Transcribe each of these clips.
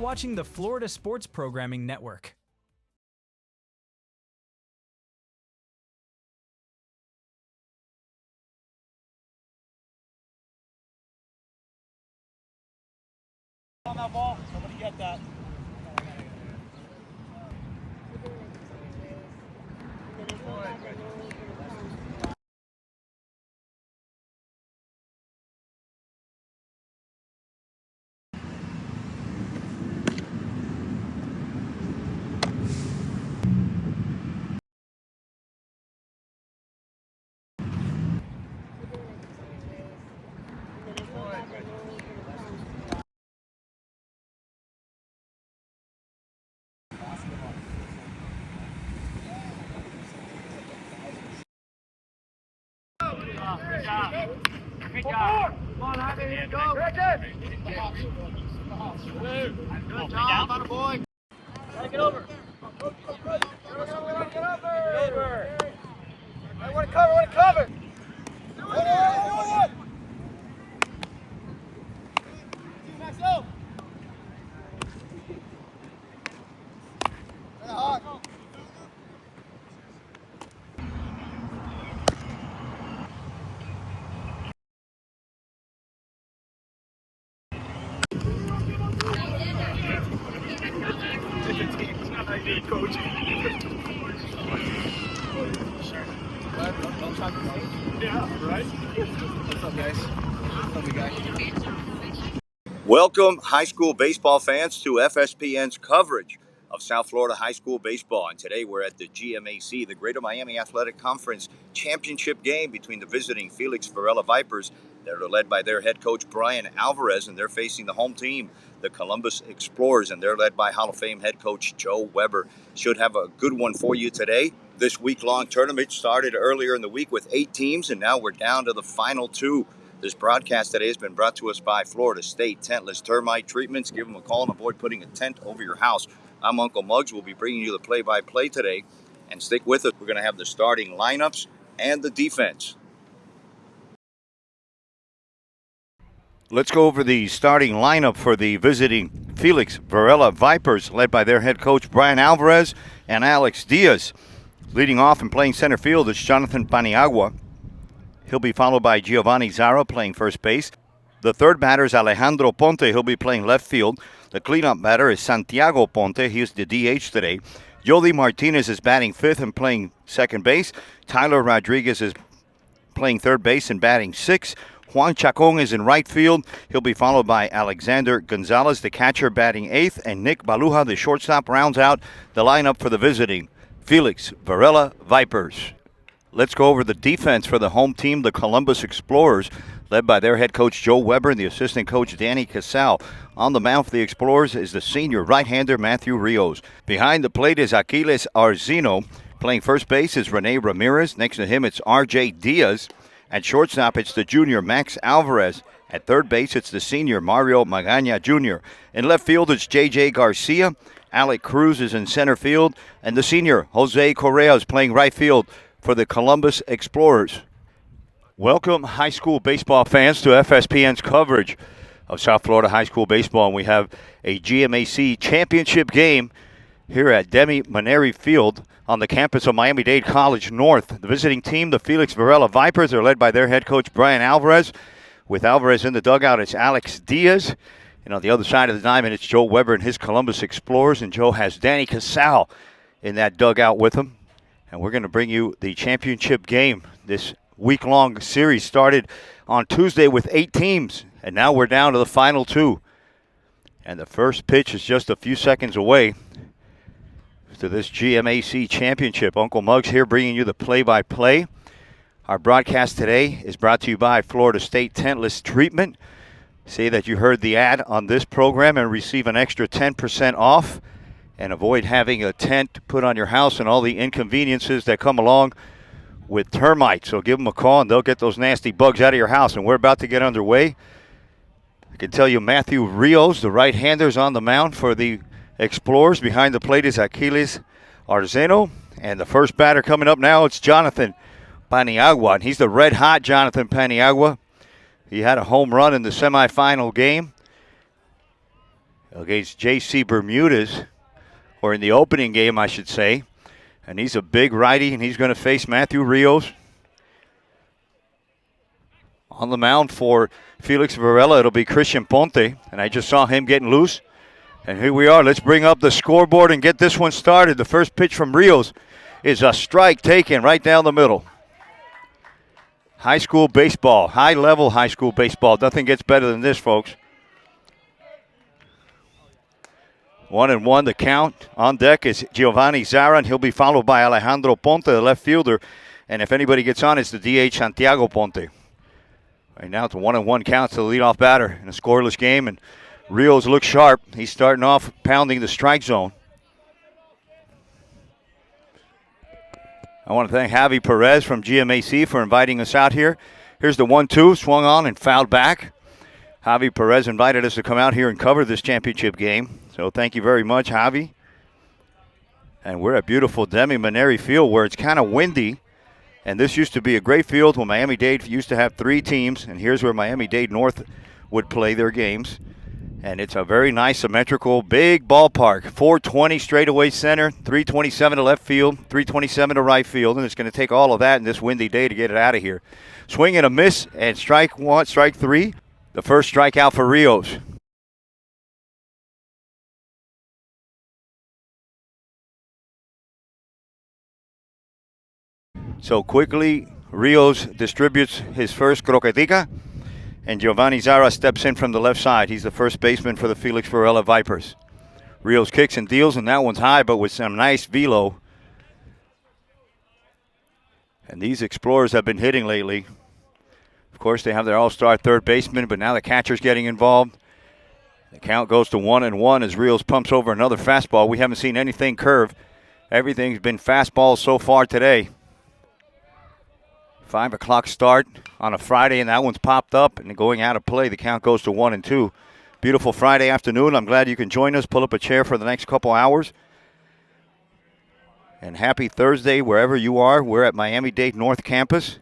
watching the Florida Sports Programming Network. On that ball, somebody get that. Good job. Come on, Javi, go. Good job, on the boy. Take it over. Get over. I want to cover, Max, go. Yeah, right? What's up, guys? What's up, you guys? Welcome, high school baseball fans, to FSPN's coverage of South Florida high school baseball. And today we're at the GMAC, the Greater Miami Athletic Conference championship game between the visiting Felix Varela Vipers that are led by their head coach Brian Alvarez, and they're facing the home team, the Columbus Explorers, and they're led by Hall of Fame head coach Joe Weber. Should have a good one for you today. This week-long tournament started earlier in the week with 8 teams, and now we're down to the final 2. This broadcast today has been brought to us by Florida State Tentless Termite Treatments. Give them a call and avoid putting a tent over your house. I'm Uncle Muggs. We'll be bringing you the play-by-play today. And stick with us. We're going to have the starting lineups and the defense. Let's go over the starting lineup for the visiting Felix Varela Vipers, led by their head coach Brian Alvarez and Alex Diaz. Leading off and playing center field is Jonathan Paniagua. He'll be followed by Giovanni Zara playing first base. The third batter is Alejandro Ponte. He'll be playing left field. The cleanup batter is Santiago Ponte. He's the DH today. Yoli Martinez is batting fifth and playing second base. Tyler Rodriguez is playing third base and batting sixth. Juan Chacon is in right field. He'll be followed by Alexander Gonzalez, the catcher, batting eighth. And Nick Baluja, the shortstop, rounds out the lineup for the visiting Felix Varela Vipers. Let's go over the defense for the home team, the Columbus Explorers, led by their head coach Joe Weber and the assistant coach Danny Casal. On the mound for the Explorers is the senior right-hander Matthew Rios. Behind the plate is Aquiles Arzino. Playing first base is Rene Ramirez. Next to him it's R.J. Diaz. At shortstop it's the junior Max Alvarez. At third base it's the senior Mario Magana Jr. In left field it's J.J. Garcia. Alec Cruz is in center field. And the senior Jose Correa is playing right field for the Columbus Explorers. Welcome, high school baseball fans, to FSPN's coverage of South Florida high school baseball. And we have a GMAC championship game here at Demi Maneri Field on the campus of Miami-Dade College North. The visiting team, the Felix Varela Vipers, are led by their head coach Brian Alvarez. With Alvarez in the dugout, it's Alex Diaz. And on the other side of the diamond, it's Joe Weber and his Columbus Explorers. And Joe has Danny Casal in that dugout with him. And we're going to bring you the championship game. This week-long series started on Tuesday with 8 teams, and now we're down to the final 2. And the first pitch is just a few seconds away to this GMAC championship. Uncle Muggs here bringing you the play-by-play. Our broadcast today is brought to you by Florida State Tentless Treatment. Say that you heard the ad on this program and receive an extra 10% off. And avoid having a tent put on your house and all the inconveniences that come along with termites. So give them a call and they'll get those nasty bugs out of your house. And we're about to get underway. I can tell you Matthew Rios, the right-hander, is on the mound for the Explorers. Behind the plate is Aquiles Arzeno. And the first batter coming up now, it's Jonathan Paniagua. And he's the red-hot Jonathan Paniagua. He had a home run in the semifinal game. against J.C. Bermudez, or in the opening game, I should say. And he's a big righty, and he's going to face Matthew Rios. On the mound for Felix Varela, it'll be Christian Ponte, and I just saw him getting loose. And here we are. Let's bring up the scoreboard and get this one started. The first pitch from Rios is a strike taken right down the middle. High school baseball, high-level high school baseball. Nothing gets better than this, folks. 1-1, the count. On deck is Giovanni Zara, and he'll be followed by Alejandro Ponte, the left fielder. And if anybody gets on, it's the DH Santiago Ponte. Right now it's a 1-1 count to the leadoff batter in a scoreless game, and Rios looks sharp. He's starting off pounding the strike zone. I want to thank Javi Perez from GMAC for inviting us out here. Here's the 1-2, swung on and fouled back. Javi Perez invited us to come out here and cover this championship game. So thank you very much, Javi. And we're at beautiful Demi Maneri Field where it's kind of windy. And this used to be a great field when Miami-Dade used to have 3 teams. And here's where Miami-Dade North would play their games. And it's a very nice, symmetrical, big ballpark. 420 straightaway center, 327 to left field, 327 to right field. And it's going to take all of that in this windy day to get it out of here. Swing and a miss, and strike 3. The first strikeout for Rios. So quickly, Rios distributes his first croquetica, and Giovanni Zara steps in from the left side. He's the first baseman for the Felix Varela Vipers. Rios kicks and deals, and that one's high, but with some nice velo. And these Explorers have been hitting lately. Of course, they have their all-star third baseman, but now the catcher's getting involved. The count goes to 1-1 as Rios pumps over another fastball. We haven't seen anything curve. Everything's been fastballs so far today. 5 o'clock start on a Friday, and that one's popped up and going out of play. The count goes to 1-2. Beautiful Friday afternoon. I'm glad you can join us. Pull up a chair for the next couple hours. And happy Thursday wherever you are. We're at Miami-Dade North Campus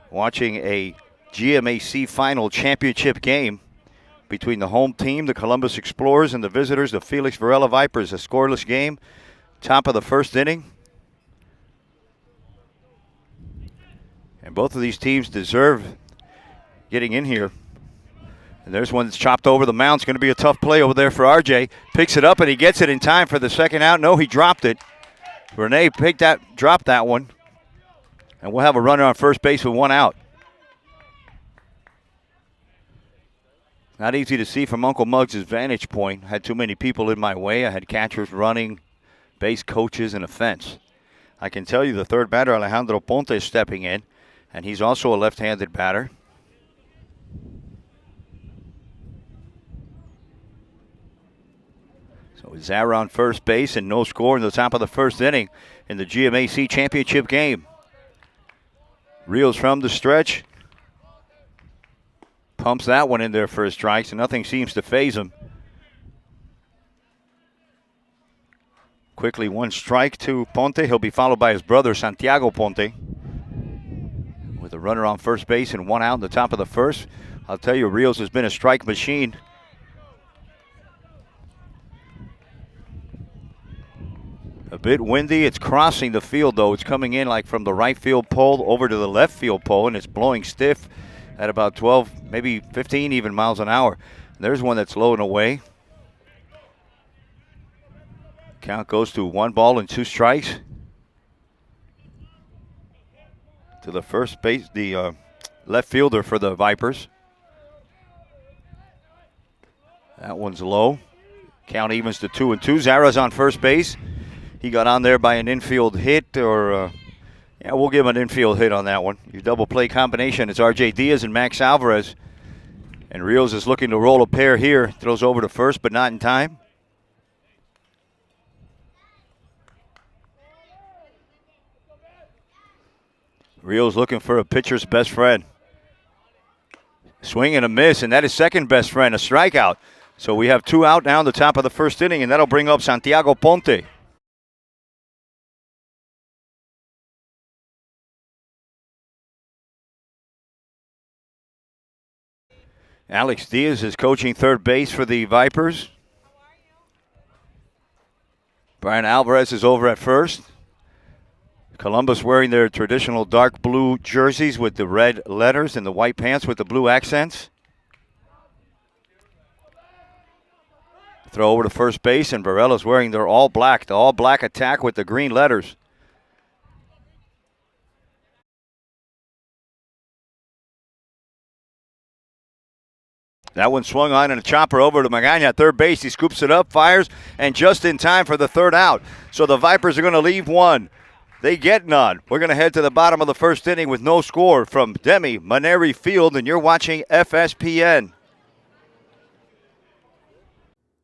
watching a GMAC final championship game between the home team, the Columbus Explorers, and the visitors, the Felix Varela Vipers. A scoreless game. Top of the first inning. And both of these teams deserve getting in here. And there's one that's chopped over the mound. It's going to be a tough play over there for RJ. Picks it up, and he gets it in time for the second out. No, he dropped it. Rene dropped that one. And we'll have a runner on first base with 1 out. Not easy to see from Uncle Muggs' vantage point. I had too many people in my way. I had catchers running, base coaches, and a fence. I can tell you the third batter, Alejandro Ponte, is stepping in. And he's also a left-handed batter. So Zara on first base and no score in the top of the first inning in the GMAC championship game. Rios from the stretch. Pumps that one in there for a strike, so nothing seems to faze him. Quickly 1 strike to Ponte. He'll be followed by his brother, Santiago Ponte. With a runner on first base and 1 out in the top of the first. I'll tell you, Rios has been a strike machine. A bit windy. It's crossing the field, though. It's coming in like from the right field pole over to the left field pole, and it's blowing stiff at about 12, maybe 15 even miles an hour. There's one that's low and away. Count goes to 1 ball and 2 strikes. To the first base, the left fielder for the Vipers. That one's low. Count evens to 2-2. Zara's on first base. He got on there by an infield hit, or yeah, we'll give him an infield hit on that one. Your double play combination, it's RJ Diaz and Max Alvarez. And Rios is looking to roll a pair here. Throws over to first, but not in time. Rios looking for a pitcher's best friend. Swing and a miss, and that is second best friend, a strikeout. So we have 2 out now in the top of the first inning, and that'll bring up Santiago Ponte. Alex Diaz is coaching third base for the Vipers. Brian Alvarez is over at first. Columbus wearing their traditional dark blue jerseys with the red letters and the white pants with the blue accents. Throw over to first base, and Varela's wearing their all-black, the all-black attack with the green letters. That one swung on and a chopper over to Magaña at third base. He scoops it up, fires, and just in time for the third out. So the Vipers are going to leave one. They get none. We're going to head to the bottom of the first inning with no score from Demi Maneri Field, and you're watching FSPN.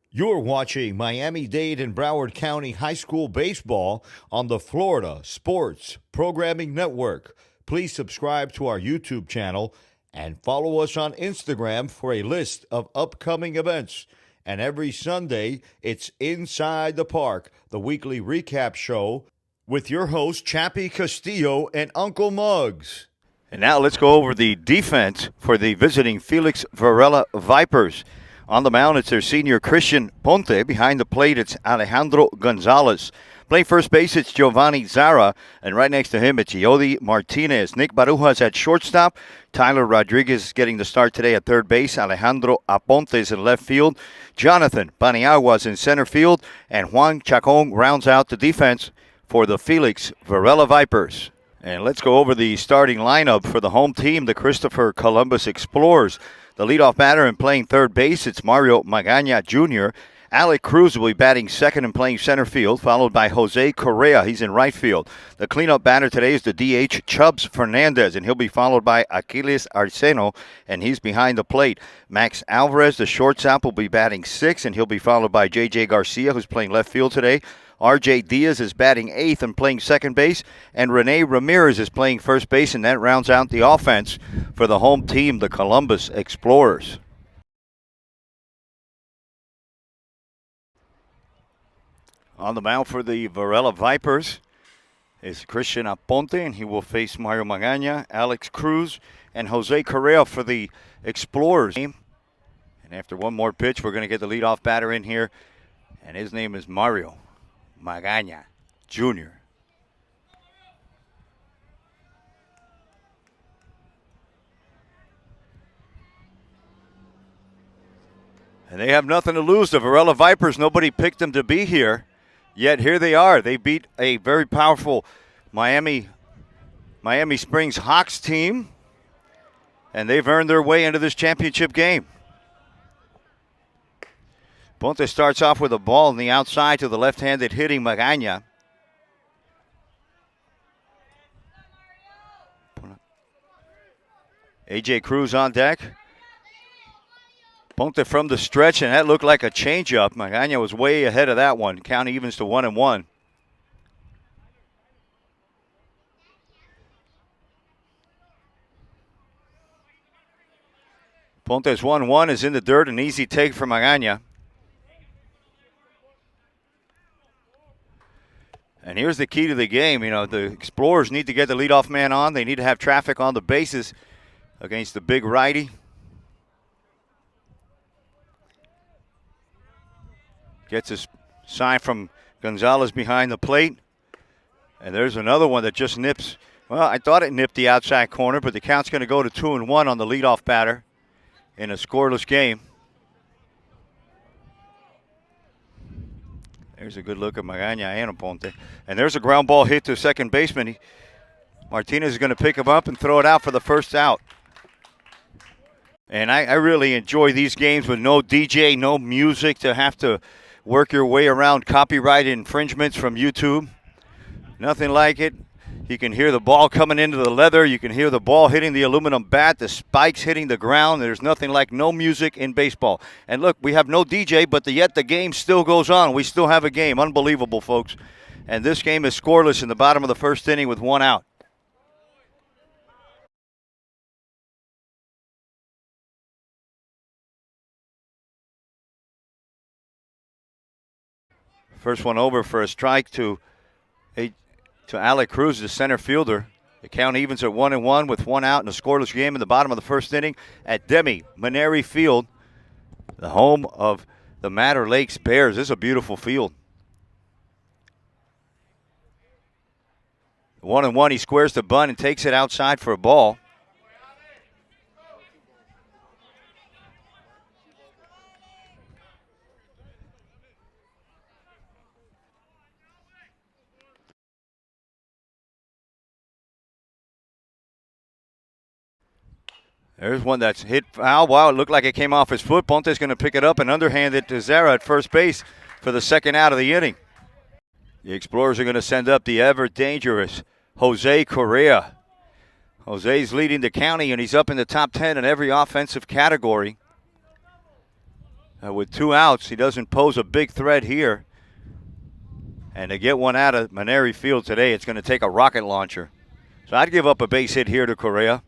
You're watching Miami-Dade and Broward County High School baseball on the Florida Sports Programming Network. Please subscribe to our YouTube channel and follow us on Instagram for a list of upcoming events. And every Sunday, it's Inside the Park, the weekly recap show with your host, Chappie Castillo and Uncle Muggs. And now let's go over the defense for the visiting Felix Varela Vipers. On the mound, it's their senior Christian Ponte. Behind the plate, it's Alejandro Gonzalez. Playing first base, it's Giovanni Zara. And right next to him, it's Yodi Martinez. Nick Barujas at shortstop. Tyler Rodriguez getting the start today at third base. Alejandro Apontes in left field. Jonathan Paniaguas in center field. And Juan Chacon rounds out the defense for the Felix Varela Vipers. And let's go over the starting lineup for the home team, the Christopher Columbus Explorers. The leadoff batter and playing third base, it's Mario Magaña Jr. Alec Cruz will be batting second and playing center field, followed by Jose Correa. He's in right field. The cleanup batter today is the DH Chubbs Fernandez, and he'll be followed by Aquiles Arceno, and he's behind the plate. Max Alvarez, the shortstop, will be batting sixth, and he'll be followed by J.J. Garcia, who's playing left field today. R.J. Diaz is batting eighth and playing second base, and Rene Ramirez is playing first base, and that rounds out the offense for the home team, the Columbus Explorers. On the mound for the Varela Vipers is Christian Aponte, and he will face Mario Magaña, Alex Cruz, and Jose Correa for the Explorers. And after one more pitch, we're going to get the leadoff batter in here, and his name is Mario Magaña Jr. And they have nothing to lose. The Varela Vipers, nobody picked them to be here. Yet here they are. They beat a very powerful Miami Springs Hawks team, and they've earned their way into this championship game. Ponte starts off with a ball on the outside to the left-handed hitting Magaña. A.J. Cruz on deck. Ponte from the stretch, and that looked like a changeup. Magaña was way ahead of that one. Count evens to 1-1. Ponte's 1-1 is in the dirt, an easy take for Magaña. And here's the key to the game. You know, the Explorers need to get the leadoff man on. They need to have traffic on the bases against the big righty. Gets a sign from Gonzalez behind the plate. And there's another one that just nips. Well, I thought it nipped the outside corner, but the count's going to go to 2-1 on the leadoff batter in a scoreless game. There's a good look at Magaña and Ponte. And there's a ground ball hit to second baseman. Martinez is going to pick him up and throw it out for the first out. And I really enjoy these games with no DJ, no music to have to work your way around copyright infringements from YouTube. Nothing like it. You can hear the ball coming into the leather. You can hear the ball hitting the aluminum bat, the spikes hitting the ground. There's nothing like no music in baseball. And look, we have no DJ, but yet the game still goes on. We still have a game. Unbelievable, folks. And this game is scoreless in the bottom of the first inning with one out. First one over for a strike to Alec Cruz, the center fielder. The count evens at 1-1 with one out in a scoreless game in the bottom of the first inning at Demi Maneri Field, the home of the Matter Lakes Bears. This is a beautiful field. 1-1, he squares the bunt and takes it outside for a ball. There's one that's hit foul. Wow, it looked like it came off his foot. Ponte's going to pick it up and underhand it to Zara at first base for the second out of the inning. The Explorers are going to send up the ever dangerous Jose Correa. Jose's leading the county, and he's up in the top 10 in every offensive category. With 2 outs, he doesn't pose a big threat here. And to get one out of Maneri Field today, it's going to take a rocket launcher. So I'd give up a base hit here to Correa.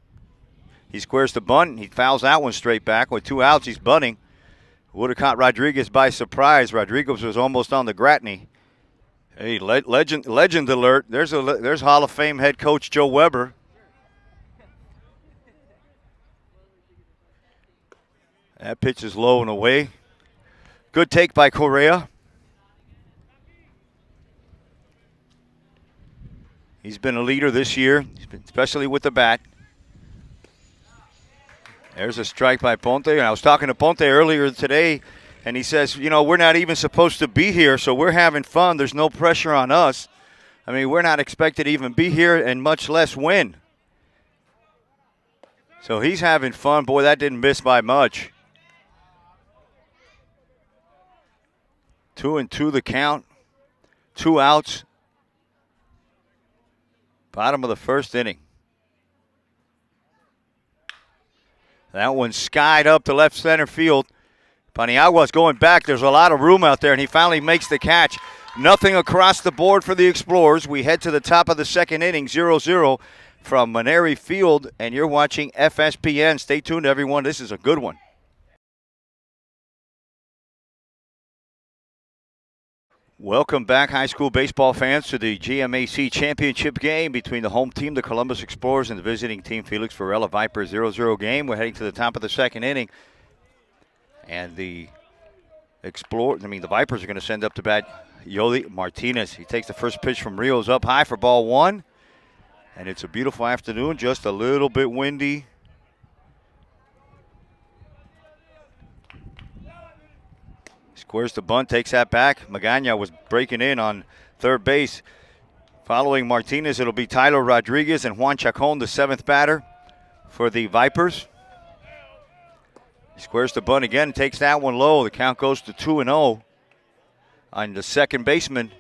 He squares the bunt, and he fouls that one straight back. With 2 outs, he's bunting. Would have caught Rodriguez by surprise. Rodriguez was almost on the Gratney. Hey, legend alert. There's Hall of Fame head coach Joe Weber. That pitch is low and away. Good take by Correa. He's been a leader this year, especially with the bat. There's a strike by Ponte. And I was talking to Ponte earlier today, and he says, we're not even supposed to be here, so we're having fun. There's no pressure on us. I mean, we're not expected to even be here and much less win. So he's having fun. Boy, that didn't miss by much. 2-2 the count. 2 outs. Bottom of the first inning. That one skied up to left center field. Paniagua's going back. There's a lot of room out there, and he finally makes the catch. Nothing across the board for the Explorers. We head to the top of the second inning, 0-0 from Maneri Field, and you're watching FSPN. Stay tuned, everyone. This is a good one. Welcome back, high school baseball fans, to the GMAC championship game between the home team, the Columbus Explorers, and the visiting team, Felix Varela Vipers. 0-0 game. We're heading to the top of the second inning. And the Vipers are going to send up to bat Yoli Martinez. He takes the first pitch from Rios up high for ball 1. And it's a beautiful afternoon, just a little bit windy. Squares the bunt, takes that back. Magana was breaking in on third base. Following Martinez, it'll be Tyler Rodriguez and Juan Chacon, the 7th batter for the Vipers. He squares the bunt again, takes that one low. The count goes to 2-0 on the second baseman,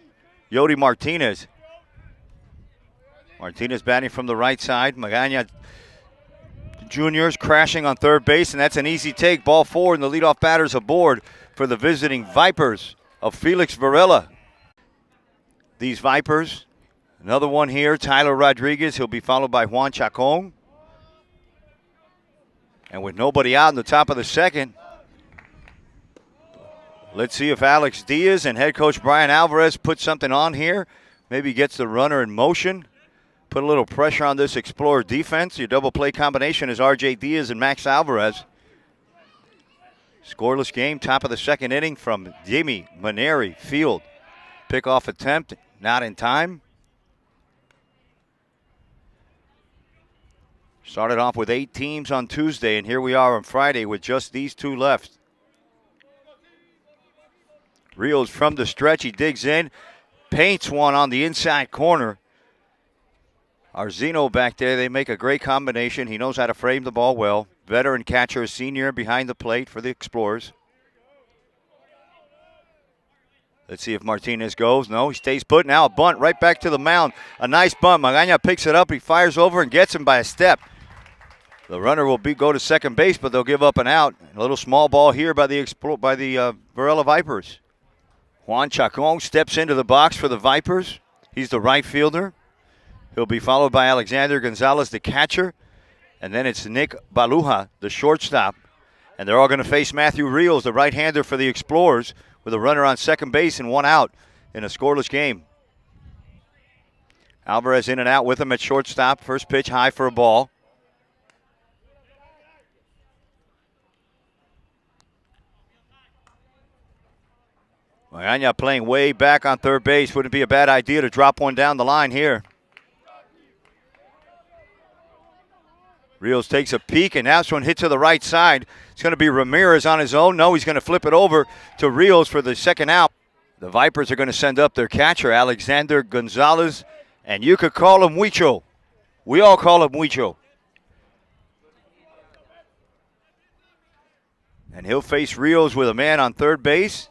Yodi Martinez. Martinez batting from the right side. Magana Jr.'s crashing on third base, and that's an easy take. Ball 4, and the leadoff batter's aboard for the visiting Vipers of Felix Varela. These Vipers, another one here, Tyler Rodriguez. He'll be followed by Juan Chacon. And with nobody out in the top of the second, let's see if Alex Diaz and head coach Brian Alvarez put something on here. Maybe gets the runner in motion. Put a little pressure on this Explorer defense. Your double play combination is R.J. Diaz and Max Alvarez. Scoreless game, top of the second inning from Jimmy Maneri Field. Pickoff attempt, not in time. Started off with 8 teams on Tuesday, and here we are on Friday with just these 2 left. Rios from the stretch, he digs in, paints one on the inside corner. Arzino back there, they make a great combination. He knows how to frame the ball well. Veteran catcher, senior behind the plate for the Explorers. Let's see if Martinez goes. No, he stays put. Now a bunt right back to the mound. A nice bunt. Magana picks it up. He fires over and gets him by a step. The runner will go to second base, but they'll give up an out. A little small ball here by the Varela Vipers. Juan Chacon steps into the box for the Vipers. He's the right fielder. He'll be followed by Alexander Gonzalez, the catcher. And then it's Nick Baluja, the shortstop. And they're all going to face Matthew Rios, the right-hander for the Explorers, with a runner on second base and 1 out in a scoreless game. Alvarez in and out with him at shortstop. First pitch high for a ball. Magana playing way back on third base. Wouldn't be a bad idea to drop one down the line here. Rios takes a peek, and now this one hit to the right side. It's going to be Ramirez on his own. No, he's going to flip it over to Rios for the second out. The Vipers are going to send up their catcher, Alexander Gonzalez, and you could call him Huicho. We all call him Huicho. And he'll face Rios with a man on third base.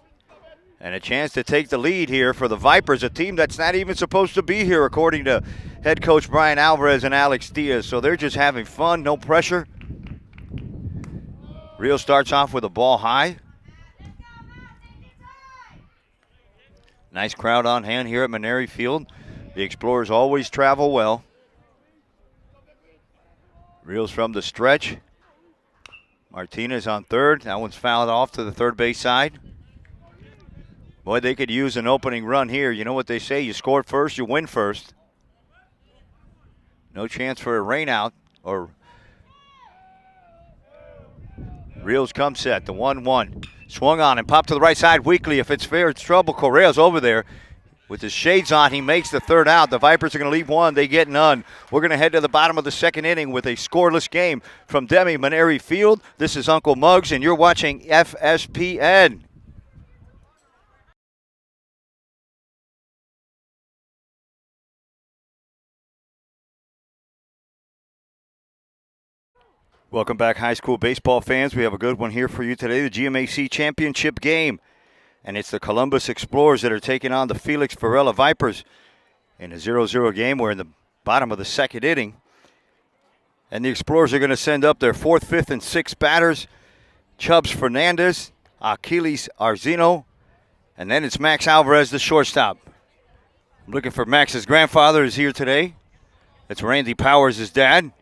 And a chance to take the lead here for the Vipers, a team that's not even supposed to be here, according to head coach Brian Alvarez and Alex Diaz. So they're just having fun, no pressure. Rio starts off with a ball high. Nice crowd on hand here at Maneri Field. The Explorers always travel well. Rios from the stretch. Martinez on third. That one's fouled off to the third base side. Boy, they could use an opening run here. You know what they say, you score first, you win first. No chance for a rain out. Or Rios come set, the 1-1. Swung on and popped to the right side weakly. If it's fair, it's trouble. Correa's over there. With his shades on, he makes the third out. The Vipers are going to leave one. They get none. We're going to head to the bottom of the second inning with a scoreless game from Demi Maneri Field. This is Uncle Muggs, and you're watching FSPN. Welcome back, high school baseball fans. We have a good one here for you today, the GMAC championship game. And it's the Columbus Explorers that are taking on the Felix Varela Vipers in a 0-0 game. We're in the bottom of the second inning. And the Explorers are going to send up their fourth, fifth, and sixth batters. Chubbs Fernandez, Achilles Arzino, and then it's Max Alvarez, the shortstop. I'm looking for Max's grandfather is here today. That's Randy Powers' dad.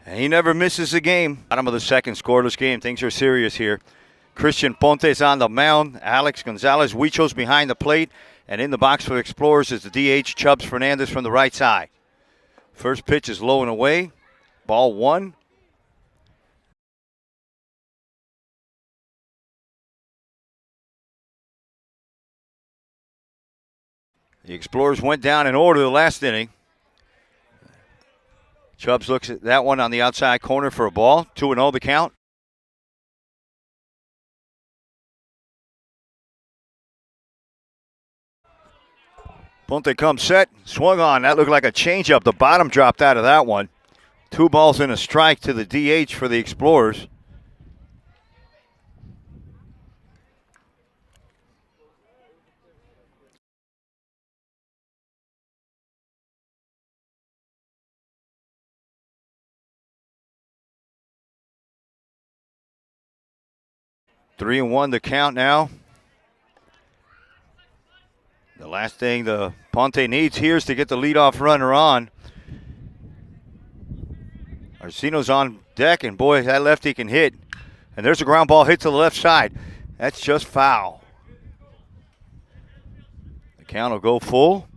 And he never misses a game. Bottom of the second, scoreless game. Things are serious here. Christian Ponte's on the mound. Alex Gonzalez, Huicho's behind the plate. And in the box for the Explorers is the DH, Chubbs Fernandez from the right side. First pitch is low and away. Ball one. The Explorers went down in order the last inning. Chubbs looks at that one on the outside corner for a ball. 2-0 the count. Ponte comes set, swung on. That looked like a changeup. The bottom dropped out of that one. 2 balls and a strike to the DH for the Explorers. Three and one the count now. The last thing the Ponte needs here is to get the leadoff runner on. Arsino's on deck, and boy, that lefty can hit. And there's a ground ball hit to the left side. That's just foul. The count will go full.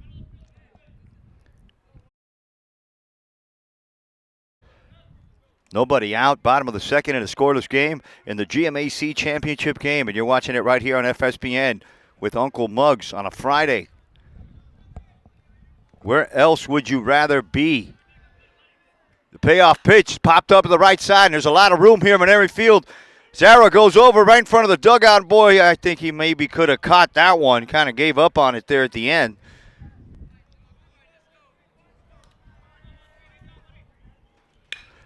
Nobody out, bottom of the second in a scoreless game in the GMAC championship game. And you're watching it right here on FSPN with Uncle Muggs on a Friday. Where else would you rather be? The payoff pitch popped up to the right side, and there's a lot of room here in Maneri Field. Zara goes over right in front of the dugout. Boy, I think he maybe could have caught that one. Kind of gave up on it there at the end.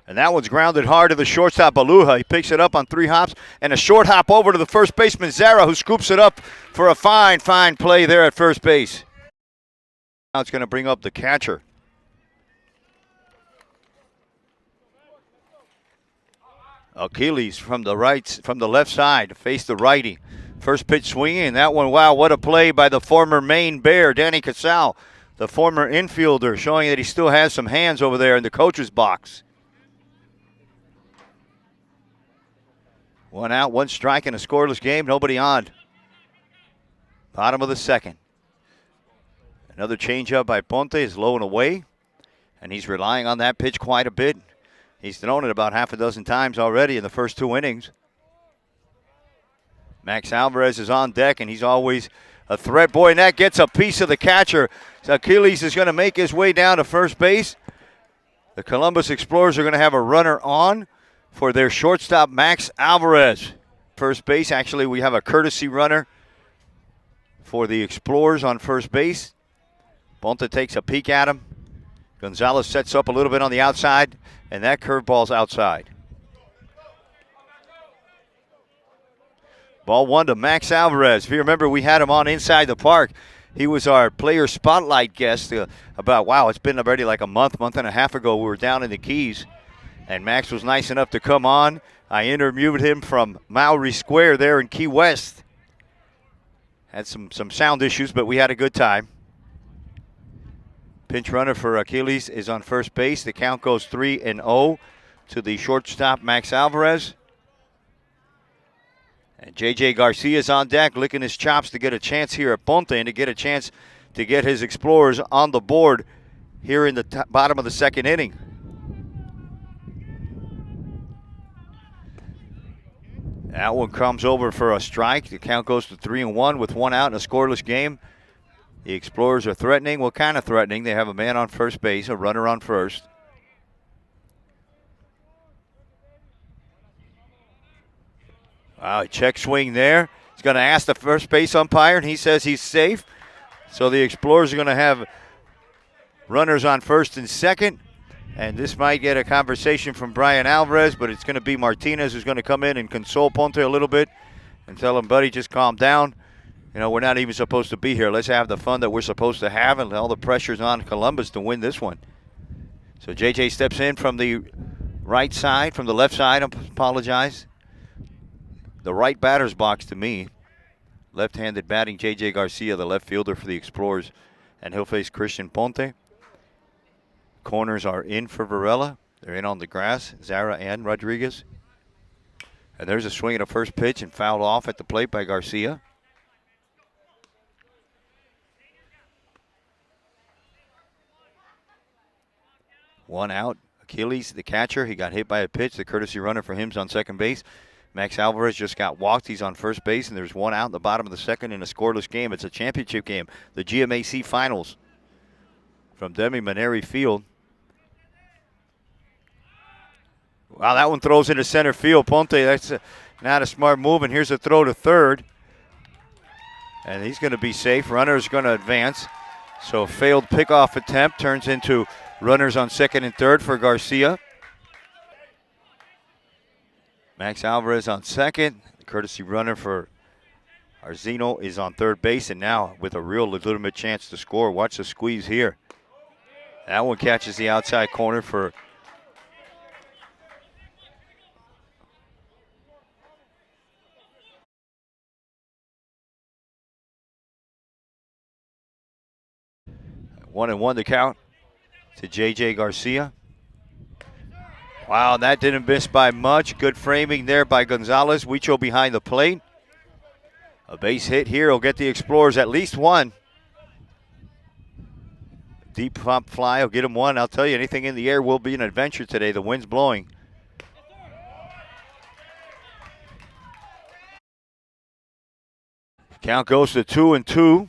And that one's grounded hard to the shortstop, Baluja. He picks it up on 3 hops and a short hop over to the first baseman, Zara, who scoops it up for a fine play there at first base. Now it's going to bring up the catcher. Achilles from the left side to face the righty. First pitch swinging, and that one, wow, what a play by the former Maine Bear, Danny Casal, the former infielder, showing that he still has some hands over there in the coach's box. 1 out, 1 strike in a scoreless game. Nobody on. Bottom of the second. Another changeup by Ponte is low and away, and he's relying on that pitch quite a bit. He's thrown it about half a dozen times already in the first 2 innings. Max Alvarez is on deck, and he's always a threat. Boy, and that gets a piece of the catcher. So Achilles is going to make his way down to first base. The Columbus Explorers are going to have a runner on for their shortstop, Max Alvarez. First base, actually, we have a courtesy runner for the Explorers on first base. Ponte takes a peek at him. Gonzalez sets up a little bit on the outside, and that curveball's outside. Ball 1 to Max Alvarez. If you remember, we had him on Inside the Park. He was our player spotlight guest it's been already like a month and a half ago. We were down in the Keys, and Max was nice enough to come on. I interviewed him from Maury Square there in Key West. Had some sound issues, but we had a good time. Pinch runner for Achilles is on first base. The count goes 3-0 to the shortstop, Max Alvarez. And J.J. Garcia is on deck, licking his chops to get a chance here at Ponte and to get a chance to get his Explorers on the board here in the bottom of the second inning. That one comes over for a strike. The count goes to 3-1 with 1 out in a scoreless game. The Explorers are threatening. Well, kind of threatening. They have a man on first base, a runner on first. Wow, check swing there. He's going to ask the first base umpire, and he says he's safe. So the Explorers are going to have runners on first and second. And this might get a conversation from Brian Alvarez, but it's going to be Martinez who's going to come in and console Ponte a little bit and tell him, buddy, just calm down. We're not even supposed to be here. Let's have the fun that we're supposed to have, and all the pressure's on Columbus to win this one. So JJ steps in from the right side, from the left side, I apologize. The right batter's box to me. Left-handed batting, J.J. Garcia, the left fielder for the Explorers, and he'll face Christian Ponte. Corners are in for Varela. They're in on the grass, Zara and Rodriguez. And there's a swing at a first pitch and fouled off at the plate by Garcia. One out. Achilles, the catcher, he got hit by a pitch. The courtesy runner for him's on second base. Max Alvarez just got walked. He's on first base, and there's 1 out in the bottom of the second in a scoreless game. It's a championship game, the GMAC Finals from Demi Maneri Field. Wow, that one throws into center field. Ponte, that's not a smart move, and here's a throw to third. And he's going to be safe. Runner's going to advance. So failed pickoff attempt turns into runners on second and third for Garcia. Max Alvarez on second. The courtesy runner for Arzino is on third base, and now with a real legitimate chance to score. Watch the squeeze here. That one catches the outside corner for one and one to count to J.J. Garcia. Wow, that didn't miss by much. Good framing there by Gonzalez. Huicho behind the plate. A base hit here will get the Explorers at least one. Deep pump fly will get them one. I'll tell you, anything in the air will be an adventure today. The wind's blowing. Count goes to 2-2.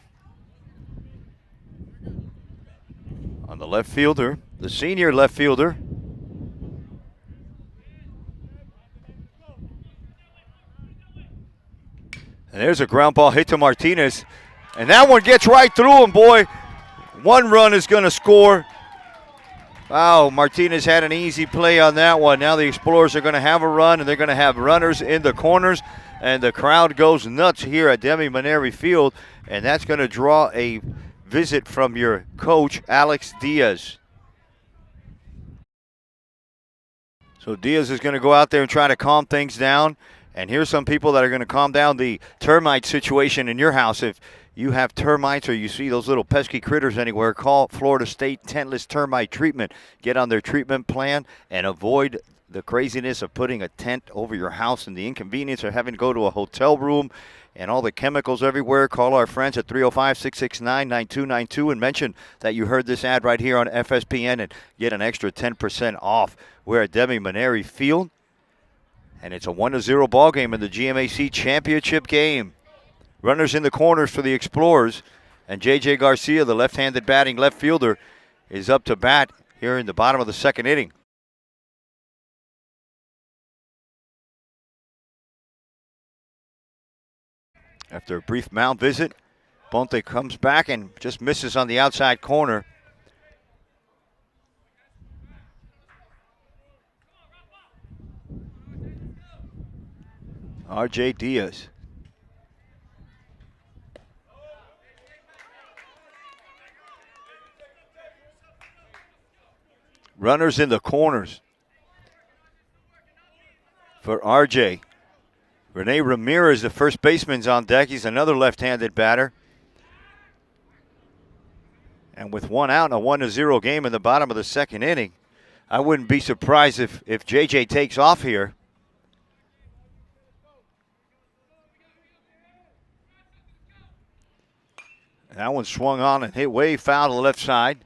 On the left fielder, the senior left fielder. And there's a ground ball hit to Martinez. And that one gets right through him, boy. One run is going to score. Wow, Martinez had an easy play on that one. Now the Explorers are going to have a run, and they're going to have runners in the corners. And the crowd goes nuts here at Demi Maneri Field. And that's going to draw a visit from your coach, Alex Diaz. So Diaz is going to go out there and try to calm things down. And here's some people that are going to calm down the termite situation in your house. If you have termites or you see those little pesky critters anywhere, call Florida State Tentless Termite Treatment. Get on their treatment plan and avoid the craziness of putting a tent over your house and the inconvenience of having to go to a hotel room and all the chemicals everywhere. Call our friends at 305-669-9292 and mention that you heard this ad right here on FSPN and get an extra 10% off. We're at Demi Maneri Field, and it's a 1-0 ball game in the GMAC championship game. Runners in the corners for the Explorers, and J.J. Garcia, the left-handed batting left fielder, is up to bat here in the bottom of the second inning. After a brief mound visit, Ponte comes back and just misses on the outside corner. R.J. Diaz. Runners in the corners for R.J. Rene Ramirez, the first baseman's on deck. He's another left-handed batter. And with one out in a 1-0 game in the bottom of the second inning, I wouldn't be surprised if JJ takes off here. That one swung on and hit way foul to the left side.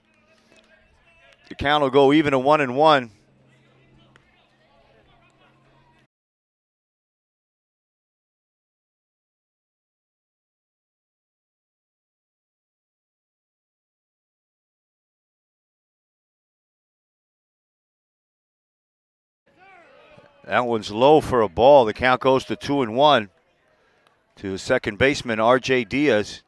The count will go even at 1-1. That one's low for a ball. The count goes to 2-1 to second baseman R.J. Diaz.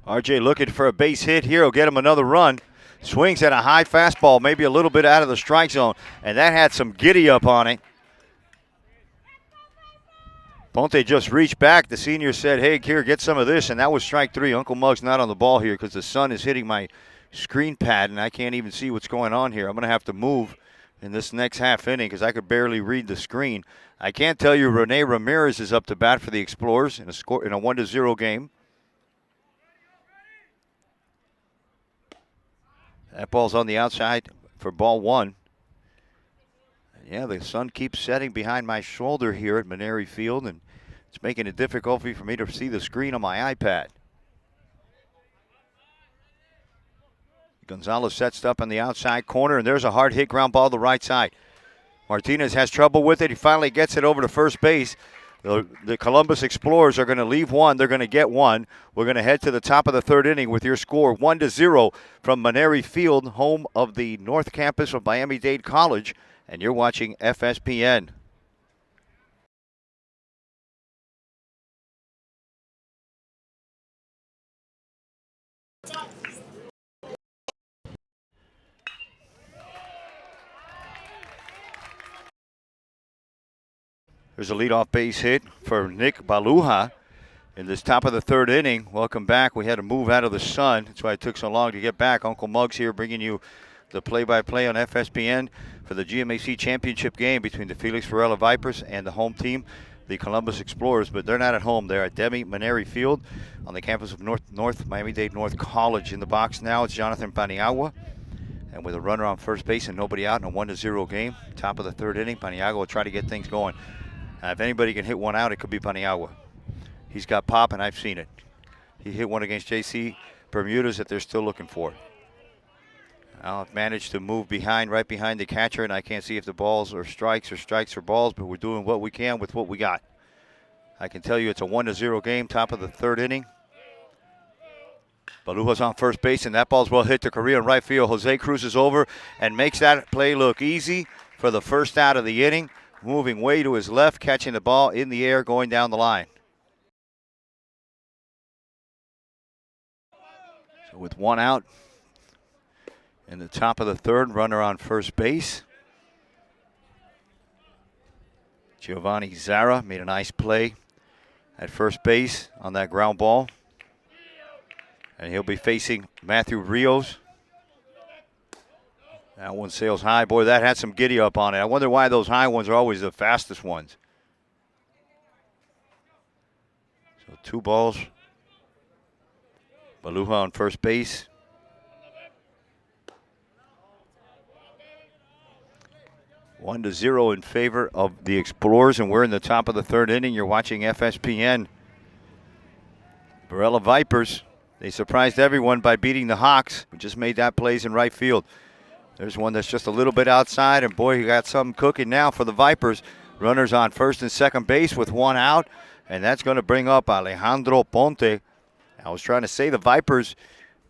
R.J. looking for a base hit here. Will get him another run. Swings at a high fastball, maybe a little bit out of the strike zone, and that had some giddy up on it. Ponte just reached back. The senior said, hey, here, get some of this, and that was strike three. Uncle Mug's not on the ball here because the sun is hitting my screen pad, and I can't even see what's going on here. I'm going to have to move in this next half inning because I could barely read the screen. I can't tell you Rene Ramirez is up to bat for the Explorers in a 1-0 game. That ball's on the outside for ball one. Yeah, the sun keeps setting behind my shoulder here at Maneri Field, and it's making it difficult for me to see the screen on my iPad. Gonzalez sets up on the outside corner, and there's a hard hit ground ball to the right side. Martinez has trouble with it. He finally gets it over to first base. The Columbus Explorers are going to leave one. They're going to get one. We're going to head to the top of the third inning with your score 1-0 from Maneri Field, home of the North Campus of Miami-Dade College. And you're watching FSPN. There's a leadoff base hit for Nick Baluha in this top of the third inning. Welcome back. We had to move out of the sun. That's why it took so long to get back. Uncle Mug's here bringing you the play-by-play on FSPN for the GMAC championship game between the Felix Varela Vipers and the home team, the Columbus Explorers. But they're not at home. They're at Demi Maneri Field on the campus of North Miami-Dade North College. In the box now, it's Jonathan Paniagua. And with a runner on first base and nobody out in a 1-0 game, top of the third inning, Paniagua will try to get things going. If anybody can hit one out, it could be Paniagua. He's got pop, and I've seen it. He hit one against J.C. Bermudez that they're still looking for. I've managed to move right behind the catcher, and I can't see if the balls are strikes or balls, but we're doing what we can with what we got. I can tell you it's a 1-0 game, top of the third inning. Baluja's on first base, and that ball's well hit to Korea in right field. Jose cruises over and makes that play look easy for the first out of the inning. Moving way to his left, catching the ball in the air, going down the line. So with one out in the top of the third, runner on first base. Giovanni Zara made a nice play at first base on that ground ball. And he'll be facing Matthew Rios. That one sails high. Boy, that had some giddy up on it. I wonder why those high ones are always the fastest ones. So 2 balls Baluha on first base. One to zero in favor of the Explorers, and we're in the top of the third inning. You're watching FSPN. Varela Vipers, they surprised everyone by beating the Hawks, who just made that plays in right field. There's one that's just a little bit outside, and boy, you got something cooking now for the Vipers. Runners on first and second base with one out, and that's going to bring up Alejandro Ponte. I was trying to say the Vipers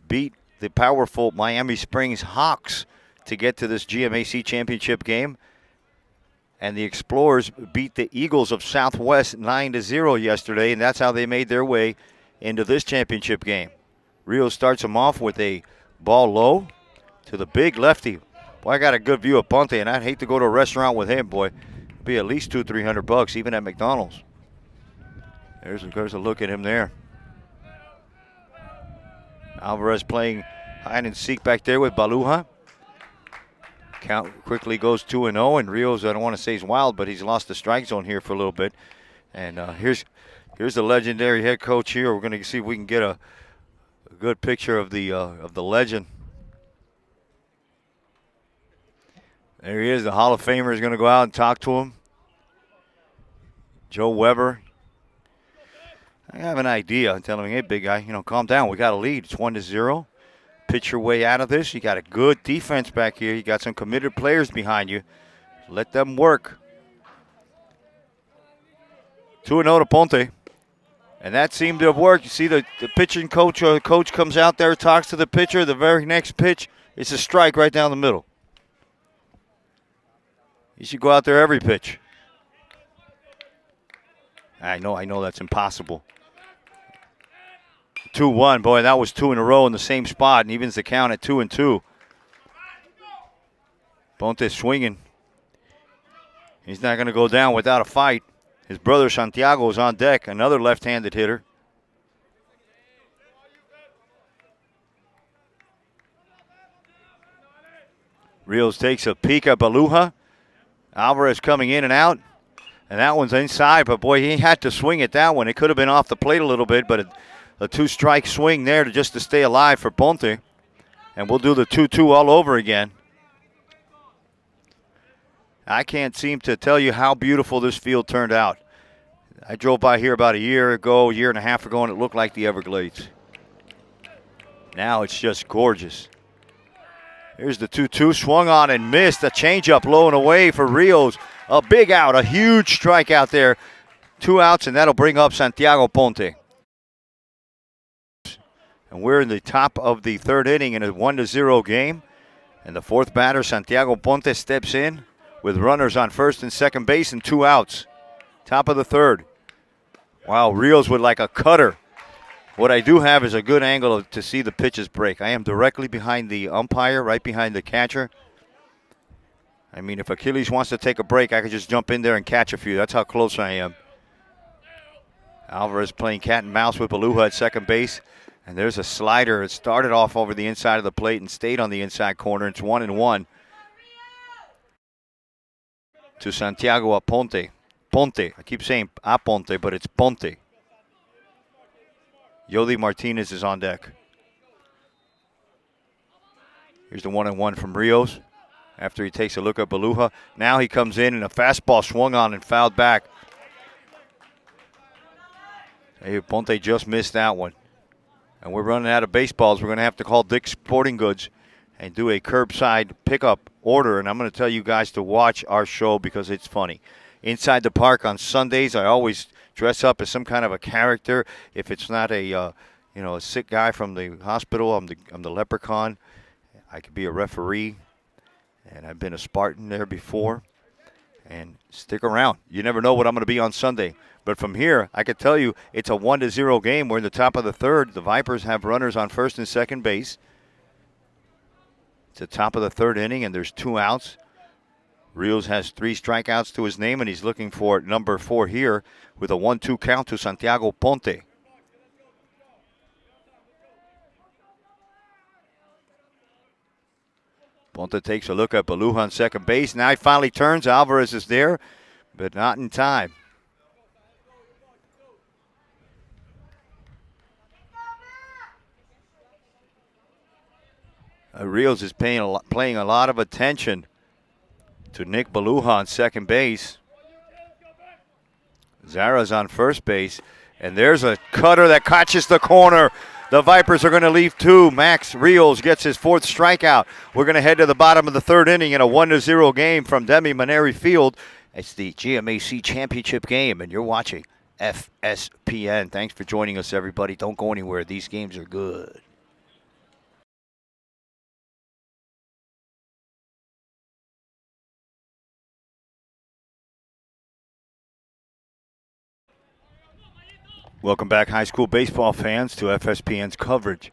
beat the powerful Miami Springs Hawks to get to this GMAC championship game. And the Explorers beat the Eagles of Southwest 9-0 yesterday, and that's how they made their way into this championship game. Rios starts them off with a ball low to the big lefty. Boy, I got a good view of Ponte, and I'd hate to go to a restaurant with him, boy. It'd be at least $200-300 even at McDonald's. There's a look at him there. Alvarez playing hide and seek back there with Baluha. Count quickly goes 2-0, and Rios, I don't want to say he's wild, but he's lost the strike zone here for a little bit. And here's the legendary head coach here. We're going to see if we can get a good picture of the legend. There he is. The Hall of Famer is going to go out and talk to him. Joe Weber. I have an idea. I'm telling him, hey, big guy, calm down. We got a lead. It's 1-0. Pitch your way out of this. You got a good defense back here. You got some committed players behind you. Let them work. 2-0 to Ponte. And that seemed to have worked. You see the pitching coach, or the coach comes out there, talks to the pitcher. The very next pitch, it's a strike right down the middle. You should go out there every pitch. I know that's impossible. 2-1. Boy, that was two in a row in the same spot, and evens the count at 2-2. Ponte swinging. He's not going to go down without a fight. His brother Santiago is on deck, another left-handed hitter. Rios takes a peek at Baluha. Alvarez coming in and out. And that one's inside, but boy, he had to swing at that one. It could have been off the plate a little bit, but a two-strike swing there just to stay alive for Ponte. And we'll do the 2-2 all over again. I can't seem to tell you how beautiful this field turned out. I drove by here about a year and a half ago, and it looked like the Everglades. Now it's just gorgeous. Here's the 2-2, swung on and missed. A changeup low and away for Rios. A big out, a huge strikeout there. 2 outs, and that'll bring up Santiago Ponte. And we're in the top of the third inning in a 1-0 game. And the fourth batter, Santiago Ponte, steps in with runners on first and second base and 2 outs. Top of the third. Wow, Rios with like a cutter. What I do have is a good angle to see the pitches break. I am directly behind the umpire, right behind the catcher. I mean, if Achilles wants to take a break, I could just jump in there and catch a few. That's how close I am. Alvarez playing cat and mouse with Baluha at second base. And there's a slider. It started off over the inside of the plate and stayed on the inside corner. It's 1-1 to Santiago Aponte. Ponte. I keep saying Aponte, but it's Ponte. Yodi Martinez is on deck. Here's the 1-1 from Rios after he takes a look at Baluha. Now he comes in and a fastball swung on and fouled back. Hey, Ponte just missed that one. And we're running out of baseballs. We're going to have to call Dick's Sporting Goods and do a curbside pickup order. And I'm going to tell you guys to watch our show because it's funny. Inside the Park on Sundays, I always dress up as some kind of a character. If it's not a sick guy from the hospital, I'm the leprechaun. I could be a referee, and I've been a Spartan there before. And stick around. You never know what I'm going to be on Sunday. But from here, I can tell you it's a 1-0 game. We're in the top of the third. The Vipers have runners on first and second base. It's the top of the third inning, and there's 2 outs. Rios has 3 strikeouts to his name, and he's looking for number 4 here with a 1-2 count to Santiago Ponte. Ponte takes a look at Baluha on second base. Now he finally turns. Alvarez is there, but not in time. Rios is paying playing a lot of attention to Nick Beluha on second base. Zara's on first base, and there's a cutter that catches the corner. The Vipers are going to leave two. Max Rios gets his fourth strikeout. We're going to head to the bottom of the third inning in a 1-0 game from Dade Maneri Field. It's the GMAC championship game, and you're watching FSPN. Thanks for joining us, everybody. Don't go anywhere. These games are good. Welcome back, high school baseball fans, to FSPN's coverage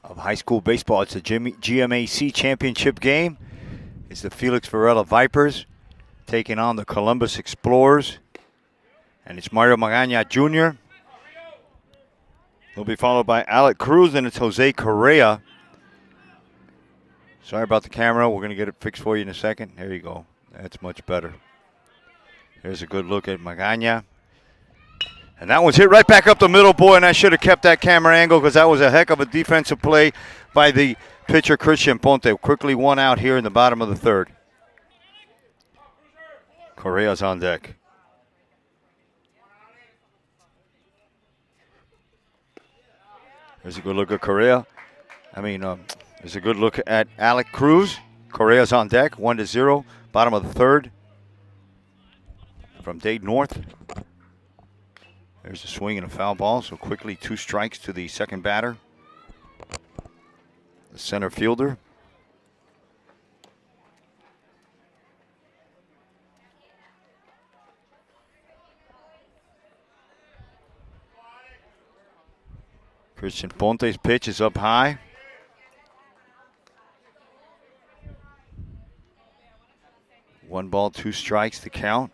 of high school baseball. It's a GMAC championship game. It's the Felix Varela Vipers taking on the Columbus Explorers. And it's Mario Magana Jr. He'll be followed by Alec Cruz, and it's Jose Correa. Sorry about the camera. We're going to get it fixed for you in a second. There you go. That's much better. Here's a good look at Magana. And that one's hit right back up the middle, boy, and I should have kept that camera angle because that was a heck of a defensive play by the pitcher, Christian Ponte. Quickly one out here in the bottom of the third. Correa's on deck. There's a good look at Correa. There's a good look at Alec Cruz. Correa's on deck, 1-0, bottom of the third. From Dade North. There's a swing and a foul ball, so quickly 2 strikes to the second batter, the center fielder. Christian Ponte's pitch is up high. One ball, 2 strikes to count.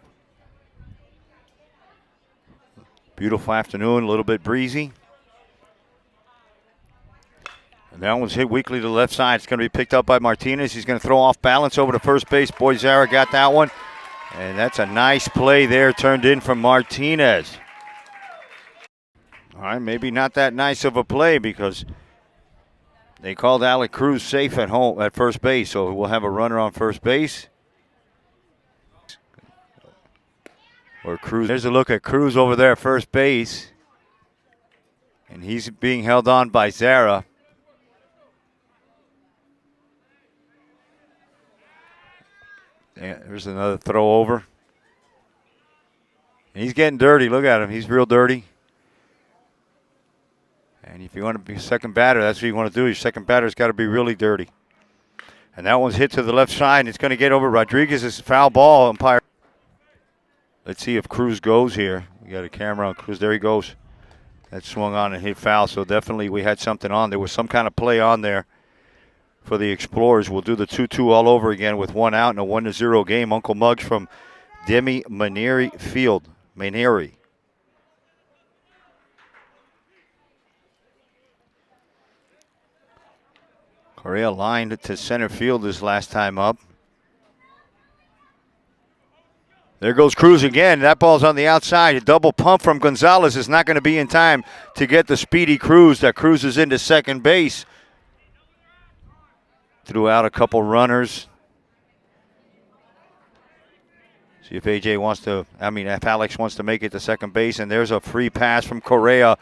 Beautiful afternoon, a little bit breezy. And that one's hit weakly to the left side. It's going to be picked up by Martinez. He's going to throw off balance over to first base. Boy, Zara got that one. And that's a nice play there, turned in from Martinez. All right, maybe not that nice of a play because they called Alec Cruz safe at first base. So we'll have a runner on first base. Or Cruz. There's a look at Cruz over there at first base. And he's being held on by Zara. Yeah, there's another throw over. And he's getting dirty. Look at him. He's real dirty. And if you want to be a second batter, that's what you want to do. Your second batter's got to be really dirty. And that one's hit to the left side. And it's going to get over Rodriguez's foul ball. Umpire. Let's see if Cruz goes here. We got a camera on Cruz. There he goes. That swung on and hit foul. So definitely we had something on. There was some kind of play on there for the Explorers. We'll do the 2-2 all over again with 1 out in a 1-0 game. Uncle Muggs from Dade Maneri Field. Maneri. Correa lined to center field his last time up. There goes Cruz again. That ball's on the outside. A double pump from Gonzalez is not going to be in time to get the speedy Cruz. That cruises into second base. Threw out a couple runners. See if if Alex wants to make it to second base. And there's a free pass from Correa.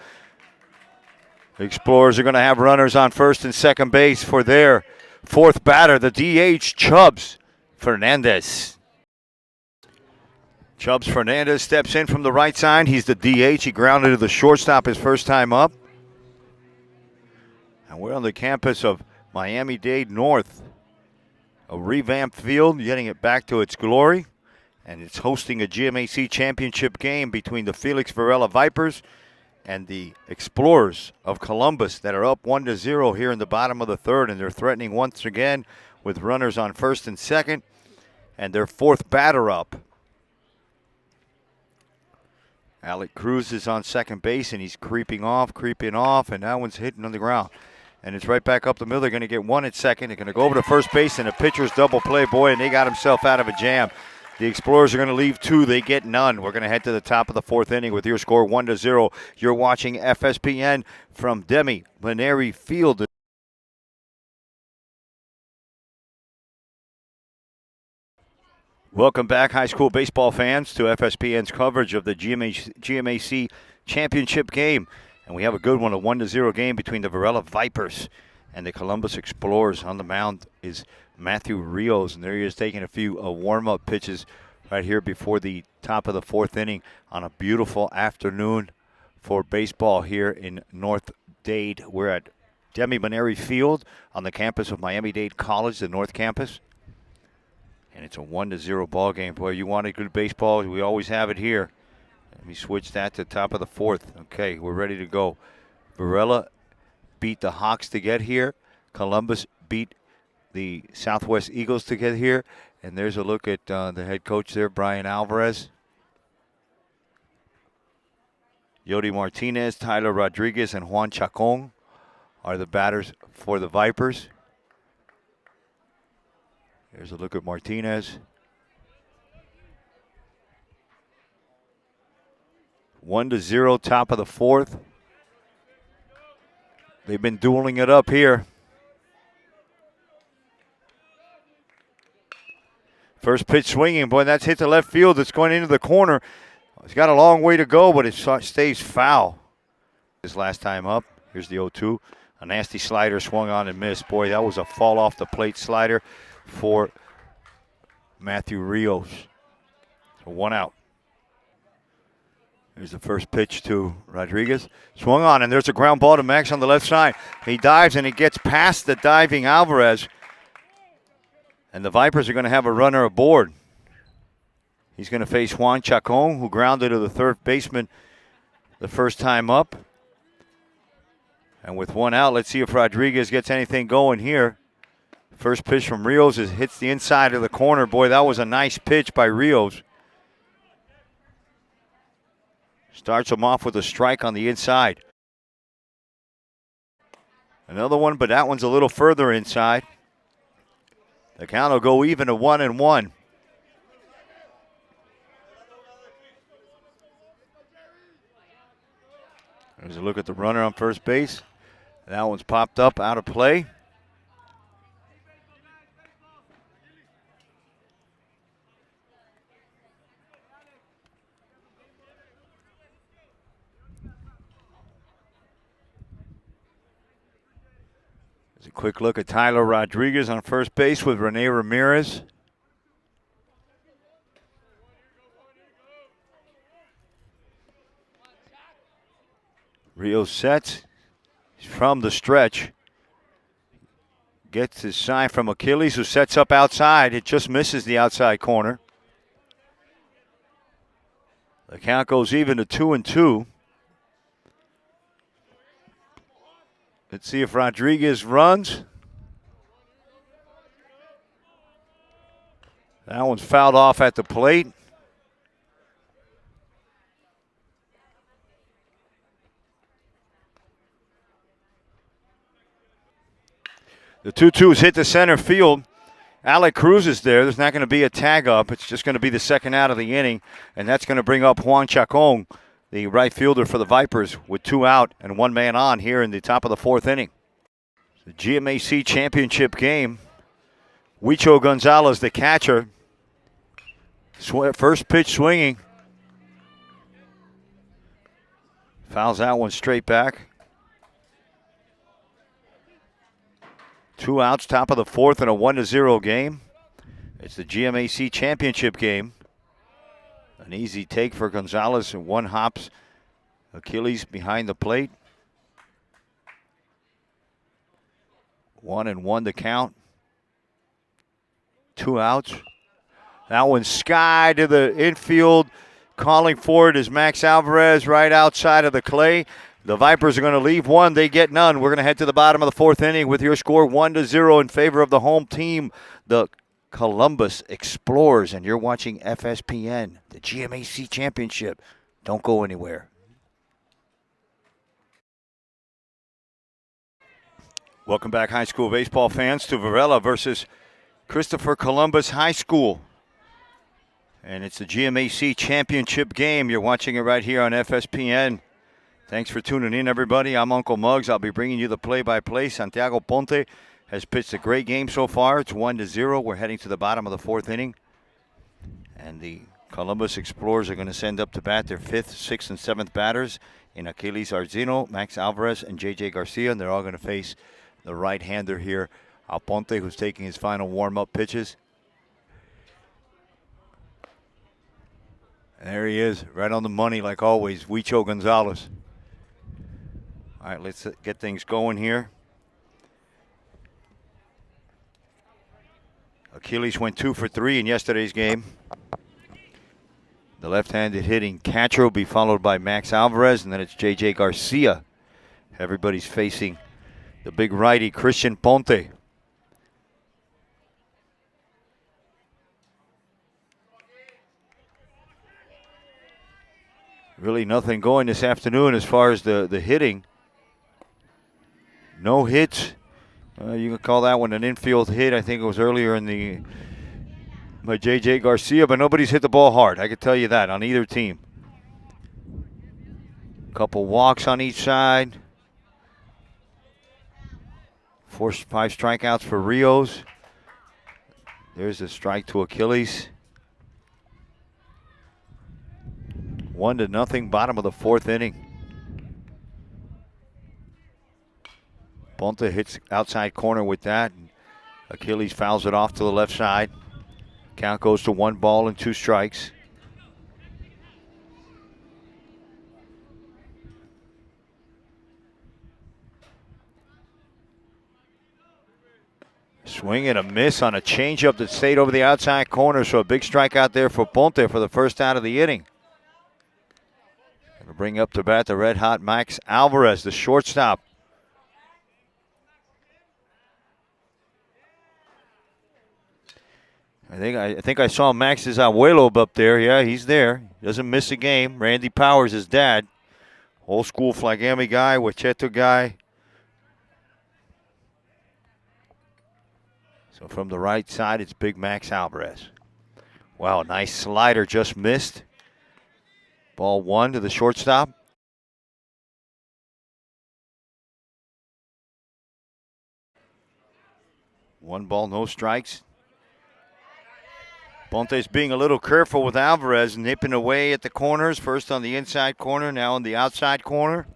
The Explorers are going to have runners on first and second base for their fourth batter, the DH, Chubbs Fernandez. Chubbs Fernandez steps in from the right side. He's the DH. He grounded to the shortstop his first time up. And we're on the campus of Miami-Dade North. A revamped field, getting it back to its glory. And it's hosting a GMAC championship game between the Felix Varela Vipers and the Explorers of Columbus that are up 1-0 here in the bottom of the third. And they're threatening once again with runners on first and second. And their fourth batter up. Alec Cruz is on second base, and he's creeping off, and that one's hitting on the ground. And it's right back up the middle. They're going to get one at second. They're going to go over to first base, and a pitcher's double play, boy, and they got himself out of a jam. The Explorers are going to leave 2. They get none. We're going to head to the top of the fourth inning with your score 1-0. You're watching FSPN from Dade Maneri Field. Welcome back, high school baseball fans, to FSPN's coverage of the GMAC championship game. And we have a good one, a 1-0 game between the Varela Vipers and the Columbus Explorers. On the mound is Matthew Rios, and there he is taking a few warm-up pitches right here before the top of the fourth inning on a beautiful afternoon for baseball here in North Dade. We're at Demi Maneri Field on the campus of Miami-Dade College, the North Campus. And it's a 1-0 ball game. Boy, you want a good baseball? We always have it here. Let me switch that to top of the fourth. Okay, we're ready to go. Varela beat the Hawks to get here. Columbus beat the Southwest Eagles to get here. And there's a look at the head coach there, Brian Alvarez. Yodi Martinez, Tyler Rodriguez, and Juan Chacon are the batters for the Vipers. Here's a look at Martinez. 1-0, top of the fourth. They've been dueling it up here. First pitch swinging. Boy, that's hit to left field. It's going into the corner. It's got a long way to go, but it stays foul. His last time up. Here's the 0-2. A nasty slider swung on and missed. Boy, that was a fall off the plate slider for Matthew Rios. So 1 out. Here's the first pitch to Rodriguez. Swung on, and there's a ground ball to Max on the left side. He dives, and he gets past the diving Alvarez. And the Vipers are going to have a runner aboard. He's going to face Juan Chacon, who grounded to the third baseman the first time up. And with 1 out, let's see if Rodriguez gets anything going here. First pitch from Rios hits the inside of the corner. Boy, that was a nice pitch by Rios. Starts him off with a strike on the inside. Another one, but that one's a little further inside. The count will go even to 1-1. There's a look at the runner on first base. That one's popped up out of play. There's a quick look at Tyler Rodriguez on first base with Rene Ramirez. Rios sets. He's from the stretch. Gets his sign from Achilles, who sets up outside. It just misses the outside corner. The count goes even to 2-2. Let's see if Rodriguez runs. That one's fouled off at the plate. The 2-2 is hit to center field. Alec Cruz is there. There's not going to be a tag up. It's just going to be the second out of the inning, and that's going to bring up Juan Chacon, the right fielder for the Vipers, with 2 out and 1 man on here in the top of the fourth inning. The GMAC championship game. Huicho Gonzalez, the catcher. First pitch swinging. Fouls that one straight back. 2 outs, top of the fourth, in a 1-0 game. It's the GMAC championship game. An easy take for Gonzalez, and 1 hops Achilles behind the plate. 1-1 to count. 2 outs. That one sky to the infield. Calling for it is Max Alvarez right outside of the clay. The Vipers are going to leave 1. They get none. We're going to head to the bottom of the fourth inning with your score 1-0 in favor of the home team, the Columbus Explorers. And you're watching FSPN, the GMAC championship. Don't go anywhere. Welcome back, high school baseball fans, to Varela versus Christopher Columbus High School. And it's the GMAC championship game. You're watching it right here on FSPN. Thanks for tuning in, everybody. I'm Uncle Muggs. I'll be bringing you the play-by-play. Santiago Ponte has pitched a great game so far. It's 1-0. We're heading to the bottom of the fourth inning. And the Columbus Explorers are going to send up to bat their 5th, 6th, and 7th batters in Achilles Arzino, Max Alvarez, and J.J. Garcia. And they're all going to face the right-hander here, Alponte, who's taking his final warm-up pitches. And there he is, right on the money like always, Huicho Gonzalez. All right, let's get things going here. Achilles went 2 for 3 in yesterday's game. The left-handed hitting catcher will be followed by Max Alvarez, and then it's J.J. Garcia. Everybody's facing the big righty, Christian Ponte. Really nothing going this afternoon as far as the hitting. No hits. You can call that one an infield hit. I think it was earlier in by J.J. Garcia, but nobody's hit the ball hard. I can tell you that on either team. Couple walks on each side. 5 strikeouts for Rios. There's a strike to Achilles. 1-0, bottom of the 4th inning. Ponte hits outside corner with that. Achilles fouls it off to the left side. Count goes to 1 ball and 2 strikes. Swing and a miss on a changeup that stayed over the outside corner, so a big strikeout there for Ponte for the first out of the inning. Going to bring up to bat the red-hot Max Alvarez, the shortstop. I think I saw Max's abuelo up there. Yeah, he's there. Doesn't miss a game. Randy Powers, his dad. Old school Flagami guy, Huacheto guy. So from the right side, it's big Max Alvarez. Wow, nice slider, just missed. Ball 1 to the shortstop. One ball, no strikes. Ponte's being a little careful with Alvarez, nipping away at the corners. First on the inside corner, now on the outside corner.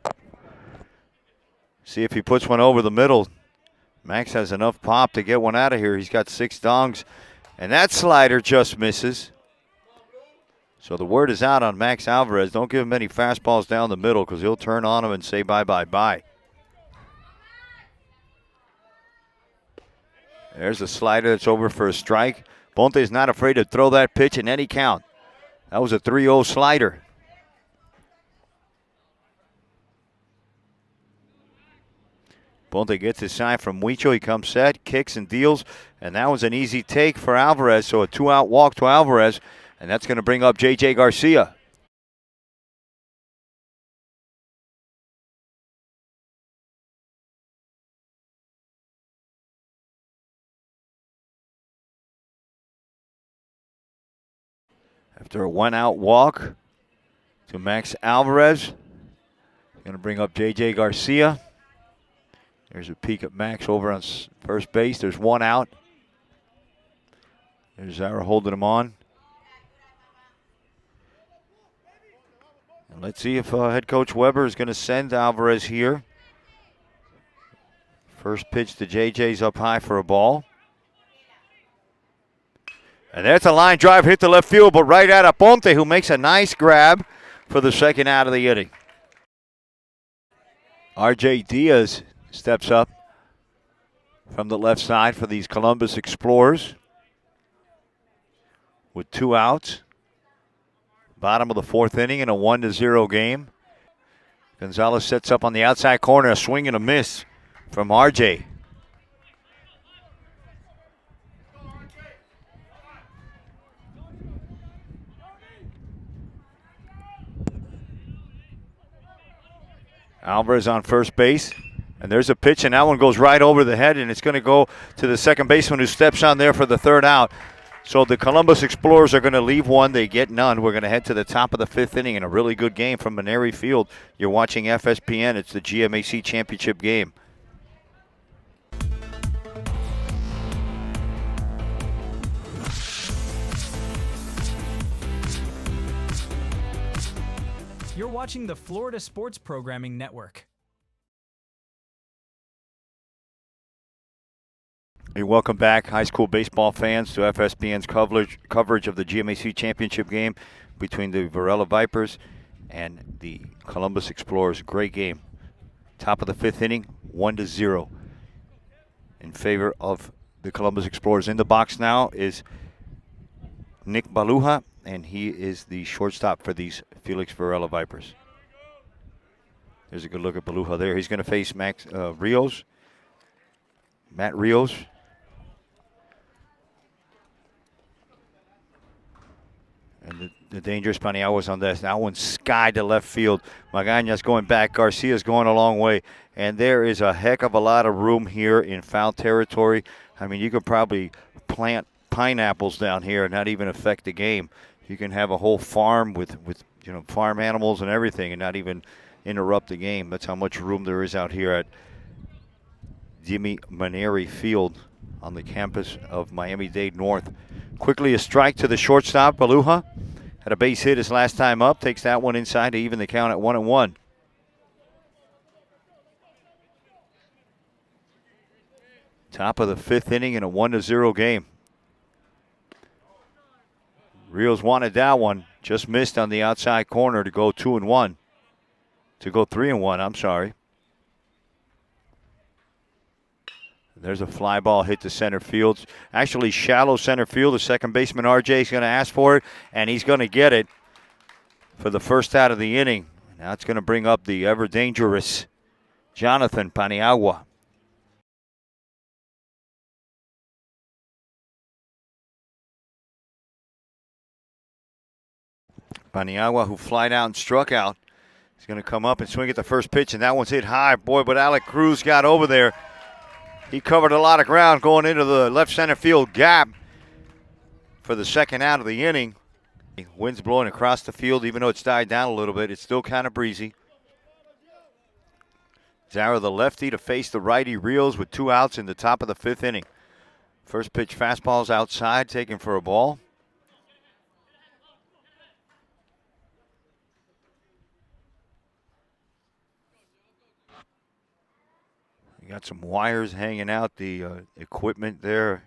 See if he puts one over the middle. Max has enough pop to get one out of here. He's got 6 dongs, and that slider just misses. So the word is out on Max Alvarez. Don't give him any fastballs down the middle because he'll turn on him and say bye. There's a slider that's over for a strike. Ponte's not afraid to throw that pitch in any count. That was a 3-0 slider. Ponte gets his sign from Huicho. He comes set, kicks and deals, and that was an easy take for Alvarez. So a 2-out walk to Alvarez, and that's going to bring up J.J. Garcia. After a 1-out walk to Max Alvarez, going to bring up J.J. Garcia. There's a peek at Max over on first base. There's 1 out. There's Zara holding him on. And let's see if head coach Weber is going to send Alvarez here. First pitch to JJ's up high for a ball. And that's a line drive hit to left field, but right at Ponte, who makes a nice grab for the 2nd out of the inning. R.J. Diaz steps up from the left side for these Columbus Explorers with 2 outs. Bottom of the 4th inning in a 1-0 game. Gonzalez sets up on the outside corner, a swing and a miss from RJ. Alvarez on first base. And there's a pitch, and that one goes right over the head, and it's going to go to the second baseman who steps on there for the 3rd out. So the Columbus Explorers are going to leave 1. They get none. We're going to head to the top of the 5th inning in a really good game from Maneri Field. You're watching FSPN. It's the GMAC championship game. You're watching the Florida Sports Programming Network. Hey, welcome back, high school baseball fans, to FSPN's coverage of the GMAC championship game between the Varela Vipers and the Columbus Explorers. Great game. Top of the fifth inning, 1-0 in favor of the Columbus Explorers. In the box now is Nick Baluja, and he is the shortstop for these Felix Varela Vipers. There's a good look at Baluja there. He's going to face Matt Rios. And the dangerous Paniagua's on this. That one's sky to left field. Magaña's going back. Garcia's going a long way. And there is a heck of a lot of room here in foul territory. I mean, you could probably plant pineapples down here and not even affect the game. You can have a whole farm with farm animals and everything and not even interrupt the game. That's how much room there is out here at Jimmy Maneri Field on the campus of Miami-Dade North. Quickly a strike to the shortstop. Baluja had a base hit his last time up. Takes that one inside to even the count at 1-1. Top of the fifth inning in a 1-0 game. Rios wanted that one. Just missed on the outside corner to go 2-1. To go 3-1, I'm sorry. There's a fly ball hit to center field. Actually, shallow center field. The second baseman, RJ, is going to ask for it, and he's going to get it for the first out of the inning. Now it's going to bring up the ever-dangerous Jonathan Paniagua. Paniagua, who flied out and struck out, is going to come up and swing at the first pitch, and that one's hit high. Boy, but Alec Cruz got over there. He covered a lot of ground going into the left center field gap for the second out of the inning. Wind's blowing across the field, even though it's died down a little bit. It's still kind of breezy. Zara, the lefty, to face the righty Rios with 2 outs in the top of the fifth inning. First pitch fastball's outside, taken for a ball. Got some wires hanging out, the equipment there,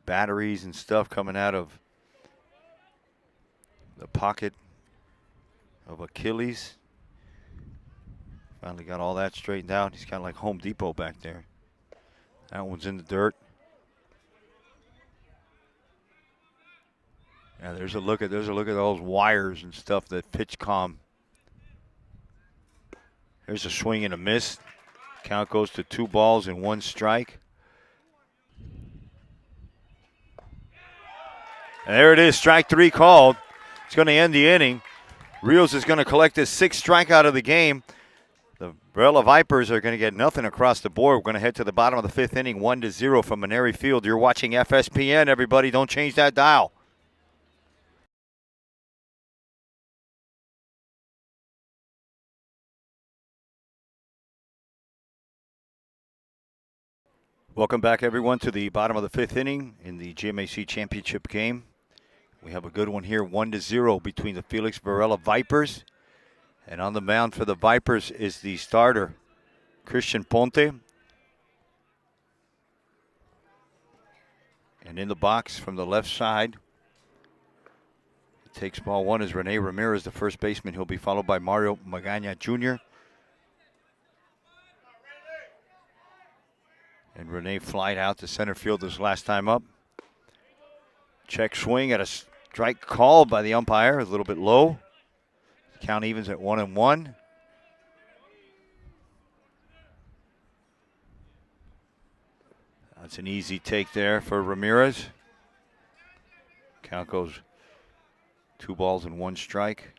batteries and stuff coming out of the pocket of Achilles. Finally got all that straightened out. He's kind of like Home Depot back there. That one's in the dirt. Yeah, there's a look at those wires and stuff, that pitch comm. There's a swing and a miss. Count goes to 2 balls and 1 strike. And there it is, strike 3 called. It's going to end the inning. Rios is going to collect his 6th strikeout of the game. The Varela Vipers are going to get nothing across the board. We're going to head to the bottom of the fifth inning, 1-0 from Maneri Field. You're watching FSPN, everybody. Don't change that dial. Welcome back, everyone, to the bottom of the fifth inning in the GMAC championship game. We have a good one here, 1-0 between the Felix Varela Vipers. And on the mound for the Vipers is the starter, Christian Ponte. And in the box from the left side, takes ball 1 is Rene Ramirez, the first baseman. He'll be followed by Mario Magaña Jr. And Rene flied out to center field his last time up. Check swing at a strike called by the umpire, a little bit low. Count evens at 1-1. That's an easy take there for Ramirez. Count goes 2 balls and 1 strike.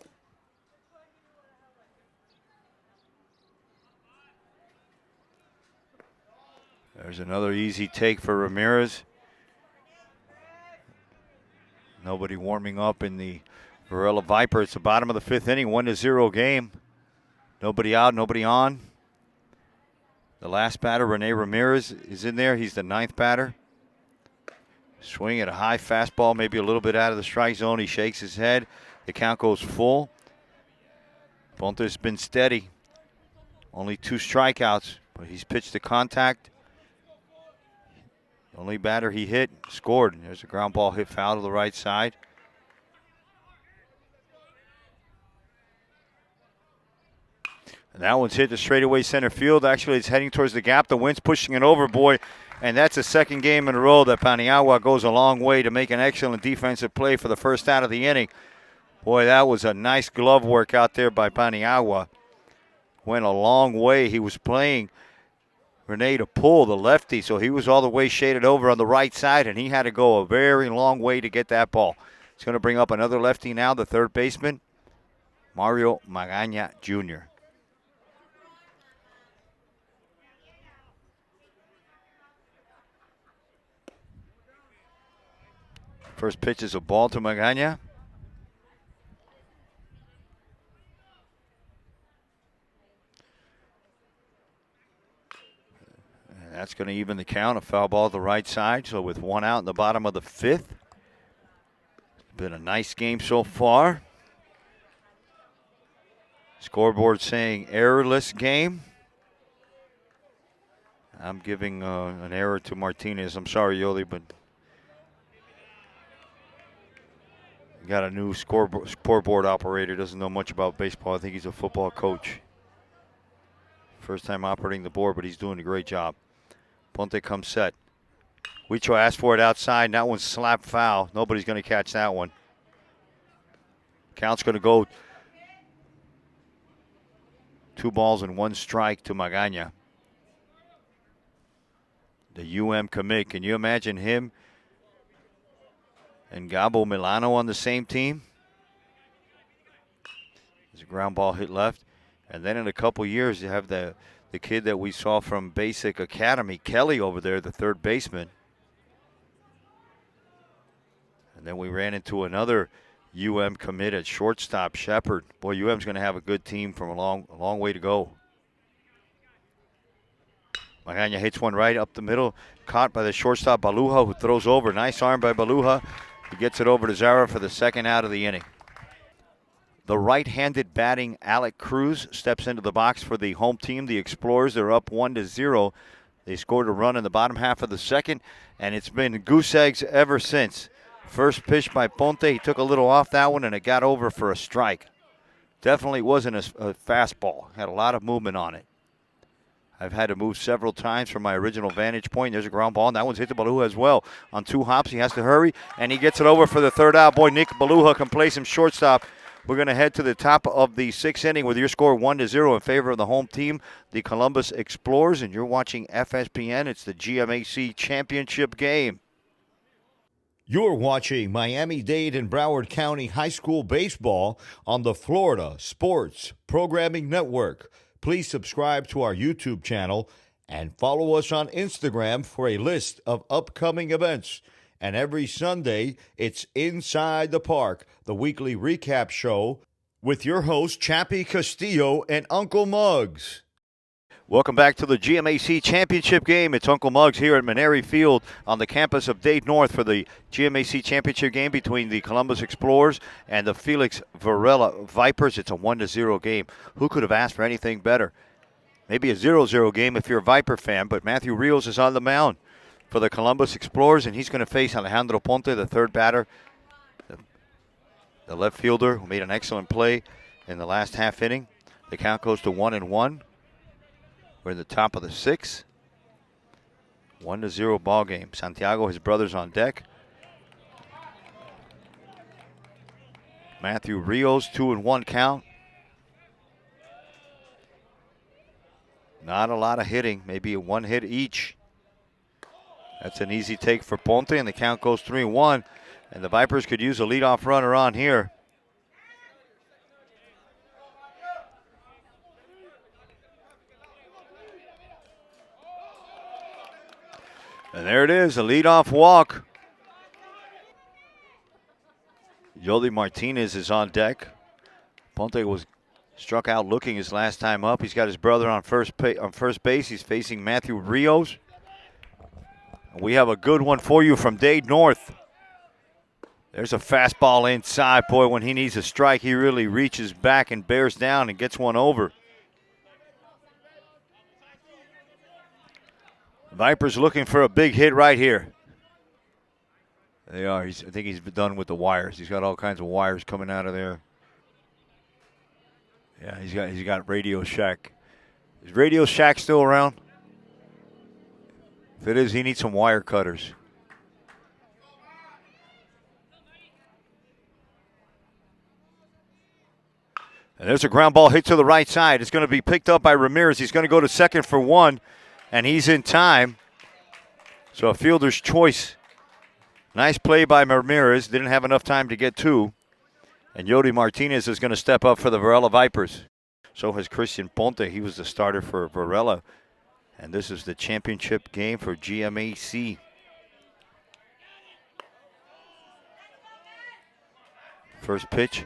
There's another easy take for Ramirez. Nobody warming up in the Varela Viper. It's the bottom of the fifth inning, 1-0 game. Nobody out, nobody on. The last batter, Rene Ramirez, is in there. He's the 9th batter. Swing at a high fastball, maybe a little bit out of the strike zone. He shakes his head. The count goes full. Ponte's been steady. Only 2 strikeouts, but he's pitched to contact. The only batter he hit scored. There's a ground ball hit foul to the right side. And that one's hit to straightaway center field. Actually, it's heading towards the gap. The wind's pushing it over, boy. And that's the second game in a row that Paniagua goes a long way to make an excellent defensive play for the first out of the inning. Boy, that was a nice glove work out there by Paniagua. Went a long way. He was playing Rene to pull the lefty, so he was all the way shaded over on the right side, and he had to go a very long way to get that ball. He's going to bring up another lefty now, the third baseman, Mario Magaña Jr. First pitch is a ball to Magaña. And that's going to even the count. A foul ball to the right side. So with 1 out in the bottom of the 5th. It's been a nice game so far. Scoreboard saying errorless game. I'm giving an error to Martinez. I'm sorry, Yoli, but got a new scoreboard operator, doesn't know much about baseball. I think he's a football coach. First time operating the board, but he's doing a great job. Ponte comes set. Huicho asked for it outside, and that one's slap foul. Nobody's going to catch that one. Count's going to go 2 balls and 1 strike to Magaña. The commit. Can you imagine him and Gabo Milano on the same team? There's a ground ball hit left. And then in a couple years, you have the kid that we saw from Basic Academy, Kelly over there, the third baseman. And then we ran into another commit at shortstop, Shepard. Boy, UM's going to have a good team from a long way to go. Magaña hits one right up the middle, caught by the shortstop, Baluja, who throws over. Nice arm by Baluja. He gets it over to Zara for the second out of the inning. The right-handed batting Alec Cruz steps into the box for the home team, the Explorers. They're up 1-0. They scored a run in the bottom half of the second, and it's been goose eggs ever since. First pitch by Ponte. He took a little off that one, and it got over for a strike. Definitely wasn't a fastball. Had a lot of movement on it. I've had to move several times from my original vantage point. There's a ground ball, and that one's hit to Baluja as well. On 2 hops, he has to hurry, and he gets it over for the third out. Boy, Nick Baluja can play some shortstop. We're going to head to the top of the 6th inning with your score 1-0 in favor of the home team, the Columbus Explorers, and you're watching FSPN. It's the GMAC championship game. You're watching Miami-Dade and Broward County High School Baseball on the Florida Sports Programming Network. Please subscribe to our YouTube channel and follow us on Instagram for a list of upcoming events. And every Sunday, it's Inside the Park, the weekly recap show with your host, Chappie Castillo and Uncle Muggs. Welcome back to the GMAC championship game. It's Uncle Muggs here at Maneri Field on the campus of Dade North for the GMAC championship game between the Columbus Explorers and the Felix Varela Vipers. It's a 1-0 game. Who could have asked for anything better? Maybe a 0-0 game if you're a Viper fan, but Matthew Rios is on the mound for the Columbus Explorers, and he's going to face Alejandro Ponte, the third batter, the left fielder who made an excellent play in the last half inning. The count goes to 1-1. We're in the top of the 6th. 1-0 ball game. Santiago, his brother's on deck. Matthew Rios, 2-1 count. Not a lot of hitting, maybe a 1 hit each. That's an easy take for Ponte, and the count goes 3-1. And the Vipers could use a leadoff runner on here. And there it is, a leadoff walk. Yoli Martinez is on deck. Ponte was struck out looking his last time up. He's got his brother on first base. He's facing Matthew Rios. We have a good one for you from Dade North. There's a fastball inside. Boy, when he needs a strike, he really reaches back and bears down and gets one over. Vipers looking for a big hit right here. They are. I think he's done with the wires. He's got all kinds of wires coming out of there. Yeah, he's got Radio Shack. Is Radio Shack still around? If it is, he needs some wire cutters. And there's a ground ball hit to the right side. It's going to be picked up by Ramirez. He's going to go to second for one, and he's in time. So a fielder's choice. Nice play by Ramirez. Didn't have enough time to get two. And Yodi Martinez is going to step up for the Varela Vipers. So has Christian Ponte. He was the starter for Varela. And this is the championship game for GMAC. First pitch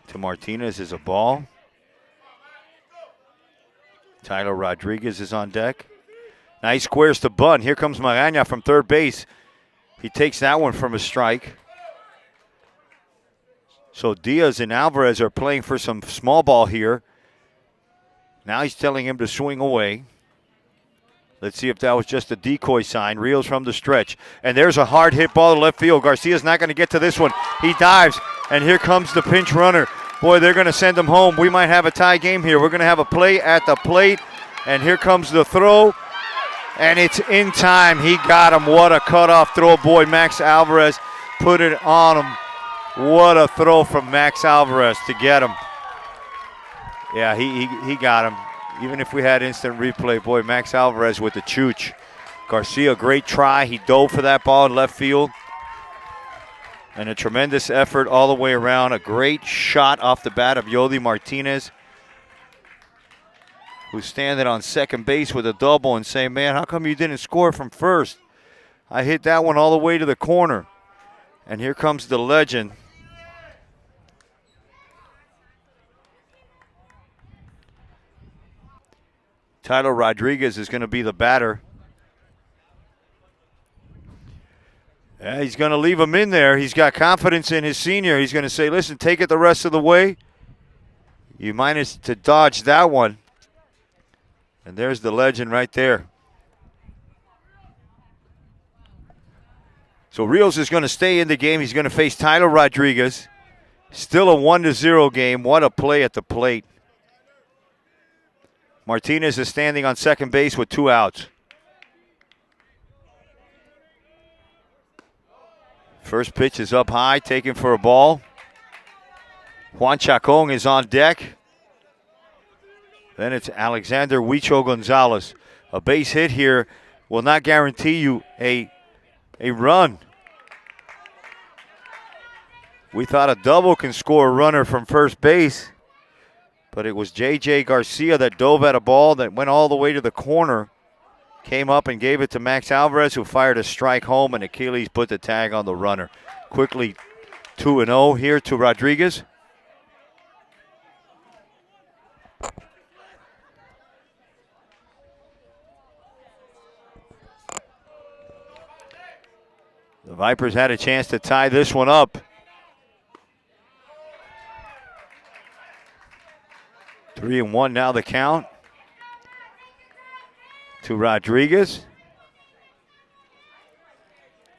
to Martinez is a ball. Tyler Rodriguez is on deck. Now he squares to bunt. Here comes Magaña from third base. He takes that one from a strike. So Diaz and Alvarez are playing for some small ball here. Now he's telling him to swing away. Let's see if that was just a decoy sign. Rios from the stretch. And there's a hard hit ball to left field. Garcia's not going to get to this one. He dives, and here comes the pinch runner. Boy, they're going to send him home. We might have a tie game here. We're going to have a play at the plate, and here comes the throw. And it's in time. He got him. What a cutoff throw. Boy, Max Alvarez put it on him. What a throw from Max Alvarez to get him. Yeah, he got him. Even if we had instant replay, boy, Max Alvarez with the chooch. Garcia, great try. He dove for that ball in left field. And a tremendous effort all the way around. A great shot off the bat of Yodi Martinez, who's standing on second base with a double and saying, man, how come you didn't score from first? I hit that one all the way to the corner. And here comes the legend. Tyler Rodriguez is going to be the batter. Yeah, he's going to leave him in there. He's got confidence in his senior. He's going to say, listen, take it the rest of the way. You managed to dodge that one. And there's the legend right there. So Rios is going to stay in the game. He's going to face Tyler Rodriguez. Still a 1-0 game. What a play at the plate. Martinez is standing on second base with 2 outs. First pitch is up high, taken for a ball. Juan Chacon is on deck. Then it's Alexander Huicho Gonzalez. A base hit here will not guarantee you a run. We thought a double can score a runner from first base, but it was J.J. Garcia that dove at a ball that went all the way to the corner, came up and gave it to Max Alvarez, who fired a strike home, and Achilles put the tag on the runner. Quickly 2-0 here to Rodriguez. The Vipers had a chance to tie this one up. Three and one now the count to Rodriguez.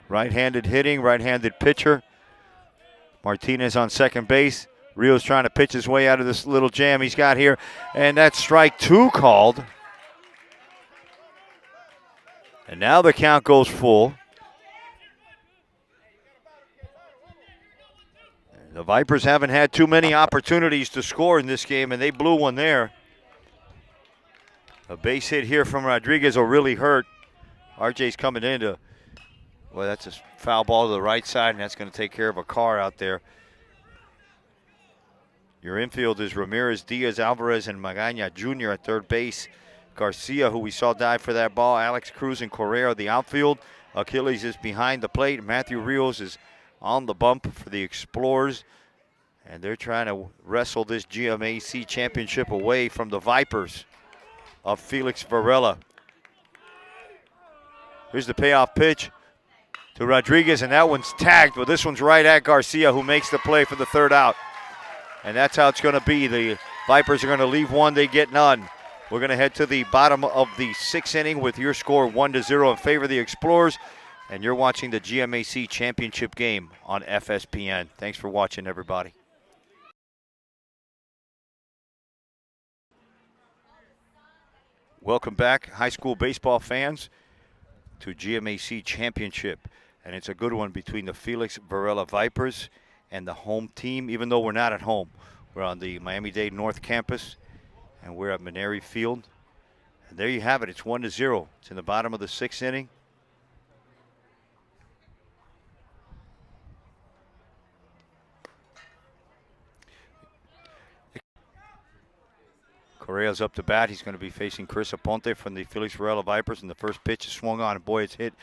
Right-handed hitting, right-handed pitcher. Martinez on second base. Rios trying to pitch his way out of this little jam he's got here. And that's strike 2 called. And now the count goes full. The Vipers haven't had too many opportunities to score in this game, and they blew one there. A base hit here from Rodriguez will really hurt. RJ's coming in to, well, that's a foul ball to the right side, and that's going to take care of a car out there. Your infield is Ramirez, Diaz, Alvarez, and Magaña Jr. at third base. Garcia, who we saw dive for that ball. Alex Cruz and Correa, the outfield. Achilles is behind the plate. Matthew Rios is on the bump for the Explorers, and they're trying to wrestle this GMAC championship away from the Vipers of Felix Varela. Here's the payoff pitch to Rodriguez, and that one's tagged, but this one's right at Garcia, who makes the play for the third out. And that's how it's going to be. The Vipers are going to leave one, they get none. We're going to head to the bottom of the 6th inning with your score 1-0 in favor of the Explorers. And you're watching the GMAC championship game on FSPN. Thanks for watching, everybody. Welcome back, high school baseball fans, to GMAC championship. And it's a good one between the Felix Varela Vipers and the home team, even though we're not at home. We're on the Miami-Dade North campus, and we're at Maneri Field. And there you have it. It's 1-0. It's in the bottom of the 6th inning. Correa's up to bat. He's going to be facing Chris Aponte from the Felix Varela Vipers, and the first pitch is swung on, and boy, it's hit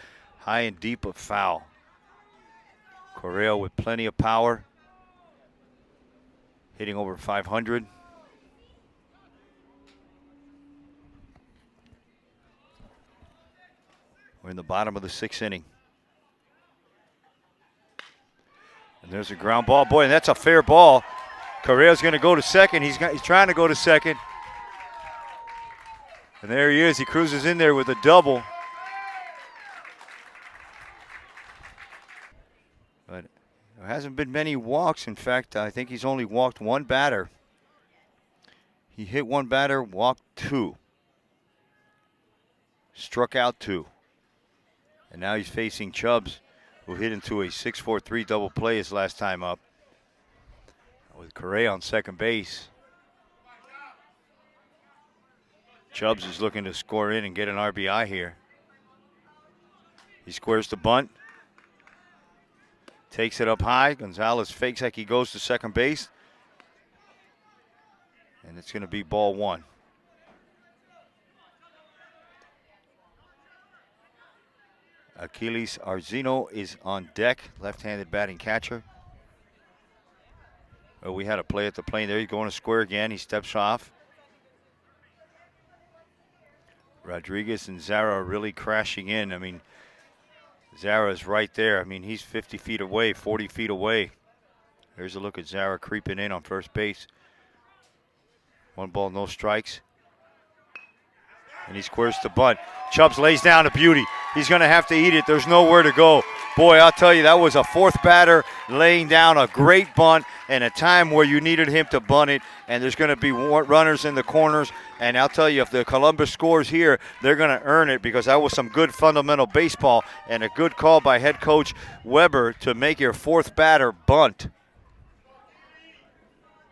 high and deep but foul. Correa with plenty of power, hitting over 500. We're in the bottom of the 6th inning. And there's a ground ball. Boy, and that's a fair ball. Correa's going to go to second. He's trying to go to second. And there he is. He cruises in there with a double. But there hasn't been many walks. In fact, I think he's only walked one batter. He hit one batter, walked 2. Struck out 2. And now he's facing Chubbs, who hit into a 6-4-3 double play his last time up, with Correa on second base. Chubbs is looking to score in and get an RBI here. He squares the bunt. Takes it up high. Gonzalez fakes like he goes to second base. And it's going to be ball 1. Achilles Arzino is on deck, left-handed batting catcher. Oh, we had a play at the plane there. He's going to square again. He steps off. Rodriguez and Zara are really crashing in. I mean, Zara's right there. I mean, he's 50 feet away, 40 feet away. There's a look at Zara creeping in on first base. 1 ball, no strikes. And he squares the bunt. Chubbs lays down a beauty. He's going to have to eat it. There's nowhere to go. Boy, I'll tell you, that was a 4th batter laying down a great bunt and a time where you needed him to bunt it. And there's going to be runners in the corners. And I'll tell you, if the Columbus scores here, they're going to earn it, because that was some good fundamental baseball and a good call by head coach Weber to make your 4th batter bunt.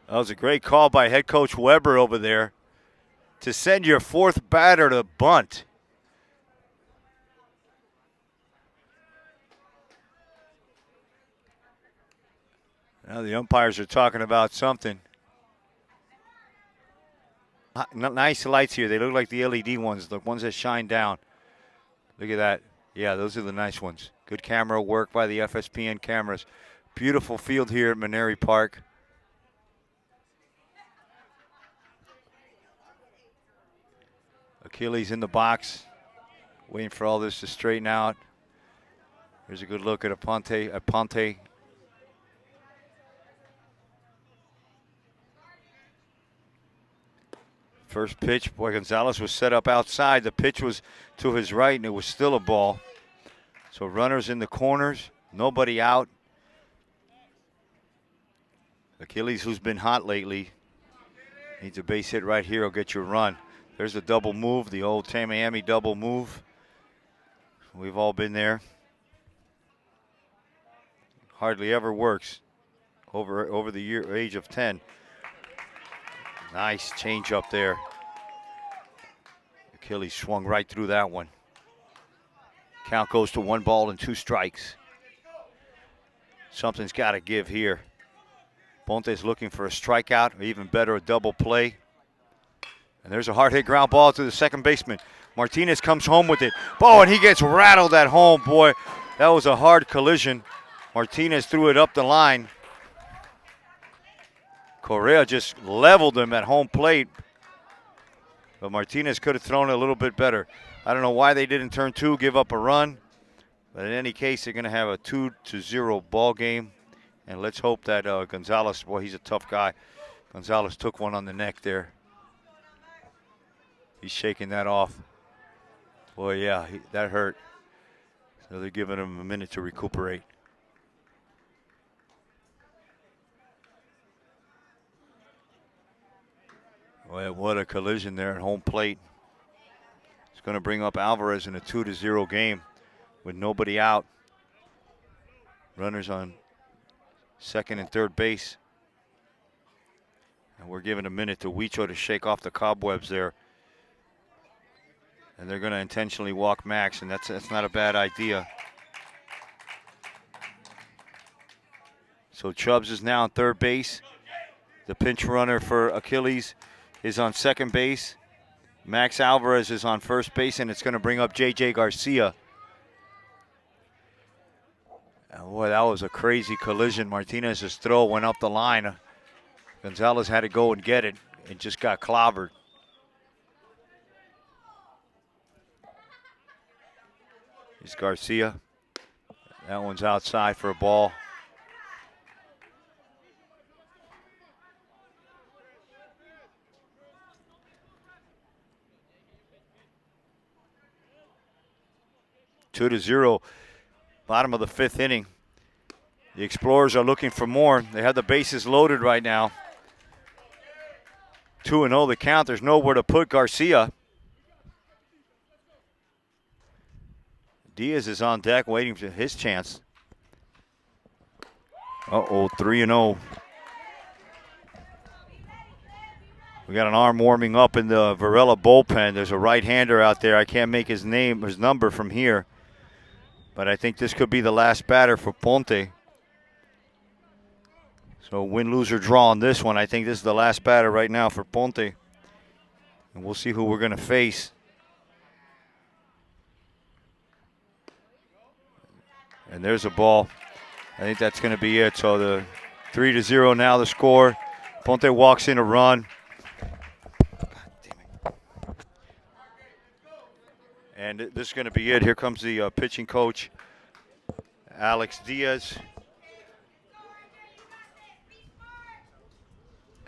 That was a great call by head coach Weber over there to send your 4th batter to bunt. Now the umpires are talking about something. Nice lights here. They look like the LED ones, the ones that shine down. Look at that. Yeah, those are the nice ones. Good camera work by the FSPN cameras. Beautiful field here at Maneri Park. Achilles in the box, waiting for all this to straighten out. Here's a good look at Aponte. First pitch, boy, Gonzalez was set up outside. The pitch was to his right, and it was still a ball. So runners in the corners, nobody out. Achilles, who's been hot lately, needs a base hit right here. He'll get you a run. There's a double move, the old Miami double move. We've all been there. Hardly ever works over the age of 10. Nice change up there. Achilles swung right through that one. Count goes to 1 ball and 2 strikes. Something's got to give here. Ponte's looking for a strikeout, or even better, a double play. And there's a hard hit ground ball to the second baseman. Martinez comes home with it. Oh, and he gets rattled at home, boy. That was a hard collision. Martinez threw it up the line. Correa just leveled him at home plate. But Martinez could have thrown it a little bit better. I don't know why they didn't turn 2, give up a run. But in any case, they're going to have a 2-0 ball game. And let's hope that Gonzalez, boy, he's a tough guy. Gonzalez took one on the neck there. He's shaking that off. Boy, yeah, that hurt. So they're giving him a minute to recuperate. Boy, what a collision there at home plate. It's going to bring up Alvarez in a 2-0 game with nobody out. Runners on second and third base. And we're giving a minute to Huicho to shake off the cobwebs there. And they're going to intentionally walk Max, and that's not a bad idea. So Chubbs is now on third base. The pinch runner for Achilles is on second base. Max Alvarez is on first base, and it's going to bring up J.J. Garcia. And boy, that was a crazy collision. Martinez's throw went up the line. Gonzalez had to go and get it and just got clobbered. Here's Garcia. That one's outside for a ball. Two to zero, bottom of the fifth inning. The Explorers are looking for more. They have the bases loaded right now. 2-0 the count. There's nowhere to put Garcia. Diaz is on deck waiting for his chance. Uh-oh, 3-0. We got an arm warming up in the Varela bullpen. There's a right-hander out there. I can't make his number from here. But I think this could be the last batter for Ponte. So win, lose, or draw on this one. I think this is the last batter right now for Ponte. And we'll see who we're going to face. And there's a ball. I think that's going to be it. So the 3-0 now the score. Ponte walks in a run. And this is going to be it. Here comes the pitching coach, Alex Diaz.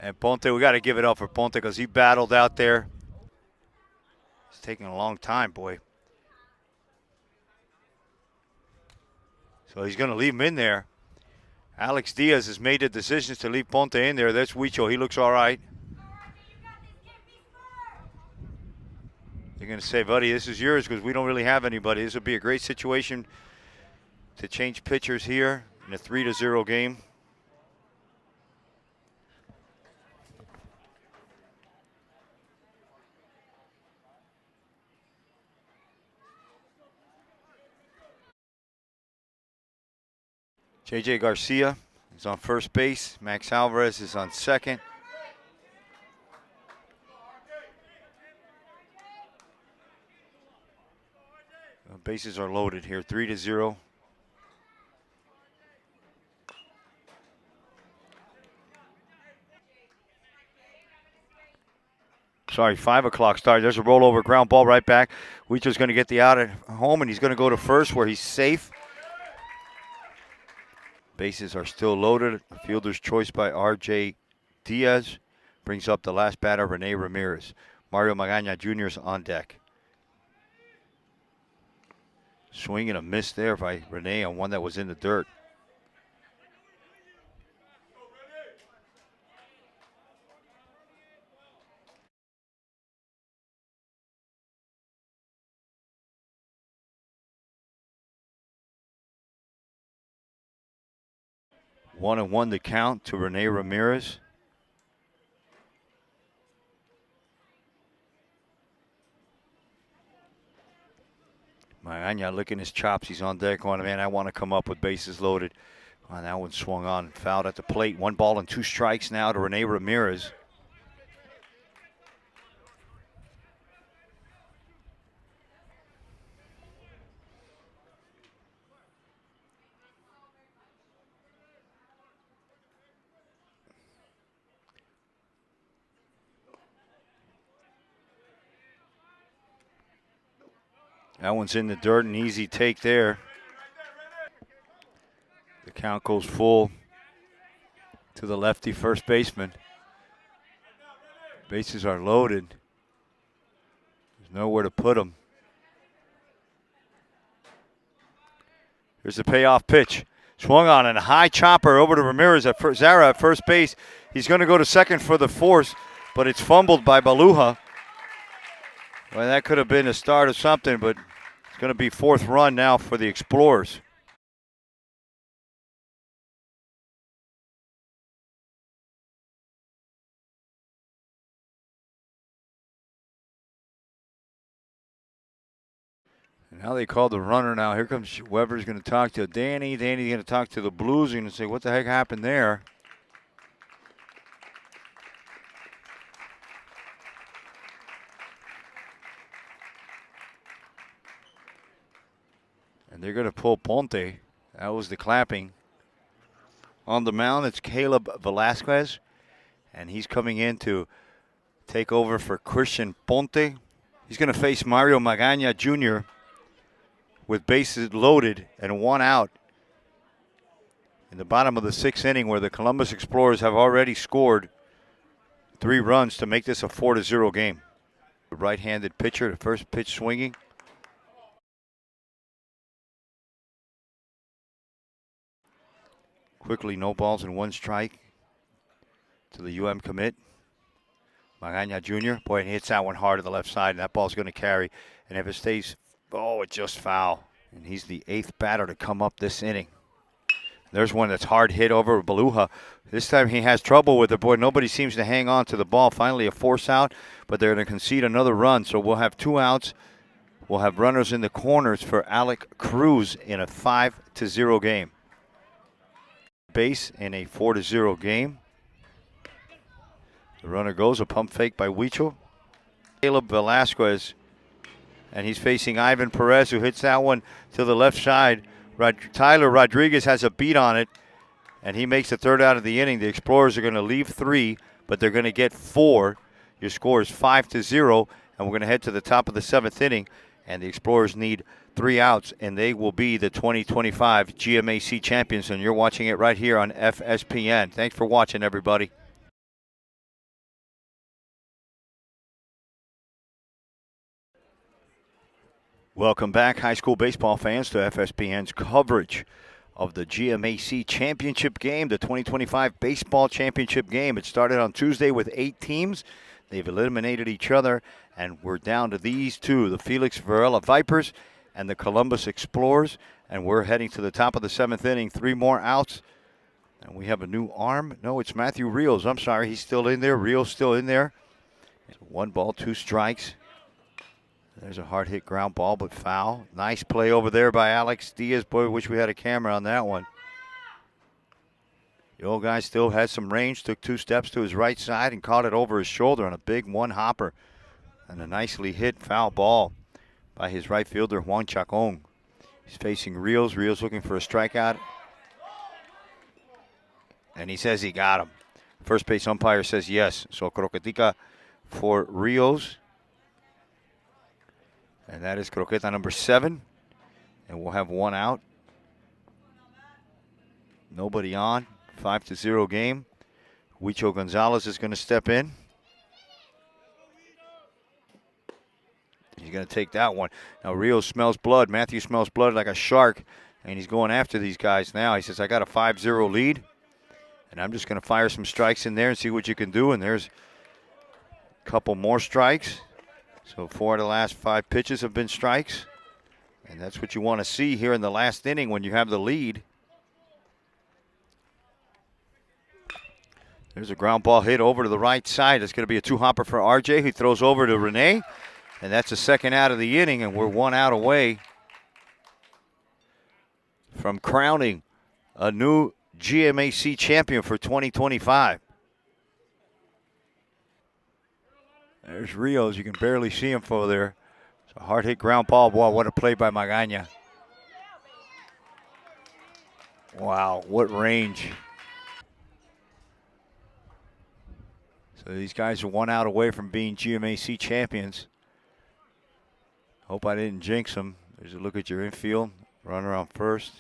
And Ponte, we got to give it up for Ponte because he battled out there. It's taking a long time, boy. So he's going to leave him in there. Alex Diaz has made the decisions to leave Ponte in there. That's Huicho. He looks all right. They're going to say, buddy, this is yours because we don't really have anybody. This would be a great situation to change pitchers here in a 3-0 game. J.J. Garcia is on first base. Max Alvarez is on second. Bases are loaded here, 3-0. Sorry, 5 o'clock start. There's a rollover ground ball right back. Huicho's going to get the out at home, and he's going to go to first where he's safe. Bases are still loaded. A fielder's choice by R.J. Diaz brings up the last batter, Rene Ramirez. Mario Magaña Jr. is on deck. Swing and a miss there by Rene on one that was in the dirt. One and one to count to Rene Ramirez. Magaña licking his chops. He's on deck going, man, I want to come up with bases loaded. Oh, that one swung on, fouled at the plate. 1 ball and 2 strikes now to Rene Ramirez. That one's in the dirt, an easy take there. Count goes full to the lefty first baseman. Bases are loaded. There's nowhere to put them. Here's the payoff pitch. Swung on and a high chopper over to Ramirez at first. Zara at first base. He's going to go to second for the force, but it's fumbled by Baluha. Well, that could have been a start of something, but it's going to be fourth run now for the Explorers. And now they call the runner now. Here comes Weber's going to talk to Danny. Danny's going to talk to the Blues and say, what the heck happened there? And they're going to pull Ponte. That was the clapping. On the mound, it's Caleb Velasquez. And he's coming in to take over for Christian Ponte. He's going to face Mario Magaña Jr. with bases loaded and one out in the bottom of the sixth inning, where the Columbus Explorers have already scored 3 runs to make this a 4-0 game. The right-handed pitcher, the first pitch swinging. Quickly, no balls and 1 strike to the UM commit. Magaña Jr., boy, he hits that one hard to the left side, and that ball's going to carry. And if it stays, oh, it's just foul. And he's the 8th batter to come up this inning. There's one that's hard hit over Baluha. This time he has trouble with it. Boy, nobody seems to hang on to the ball. Finally a force out, but they're going to concede another run. So we'll have 2 outs. We'll have runners in the corners for Alec Cruz in a 5-0 game. Base in a 4-0 game. The runner goes, a pump fake by Huicho. Caleb Velasquez, and he's facing Ivan Perez, who hits that one to the left side. Tyler Rodriguez has a beat on it, and he makes the 3rd out of the inning. The Explorers are going to leave 3, but they're going to get 4. Your score is 5-0, and we're going to head to the top of the 7th inning, and the Explorers need 3 outs, and they will be the 2025 GMAC champions, and you're watching it right here on FSPN. Thanks for watching, everybody. Welcome back, high school baseball fans, to FSPN's coverage of the GMAC championship game, the 2025 baseball championship game. It started on Tuesday with 8 teams. They've eliminated each other, and we're down to these 2, the Felix Varela Vipers and the Columbus Explorers, and we're heading to the top of the 7th inning. 3 more outs, and we have a new arm. No, it's Matthew Rios. I'm sorry, he's still in there. Rios still in there. 1 ball, 2 strikes. There's a hard hit ground ball, but foul. Nice play over there by Alex Diaz. Boy, wish we had a camera on that one. The old guy still has some range, took 2 steps to his right side and caught it over his shoulder on a big 1-hopper. And a nicely hit foul ball by his right fielder, Juan Chacon. He's facing Rios. Rios looking for a strikeout. And he says he got him. First base umpire says yes. So croquetica for Rios. And that is croqueta number 7. And we'll have 1 out. Nobody on. 5-0 game. Huicho Gonzalez is going to step in. He's going to take that one. Now Rios smells blood. Matthew smells blood like a shark. And he's going after these guys now. He says, I got a 5-0 lead. And I'm just going to fire some strikes in there and see what you can do. And there's a couple more strikes. So 4 of the last 5 pitches have been strikes. And that's what you want to see here in the last inning when you have the lead. There's a ground ball hit over to the right side. It's going to be a 2-hopper for RJ, who throws over to Rene. And that's the 2nd out of the inning, and we're 1 out away from crowning a new GMAC champion for 2025. There's Rios. You can barely see him over there. It's a hard hit ground ball. Boy, what a play by Magaña. Wow, what range. So these guys are 1 out away from being GMAC champions. Hope I didn't jinx them. There's a look at your infield. Runner on first.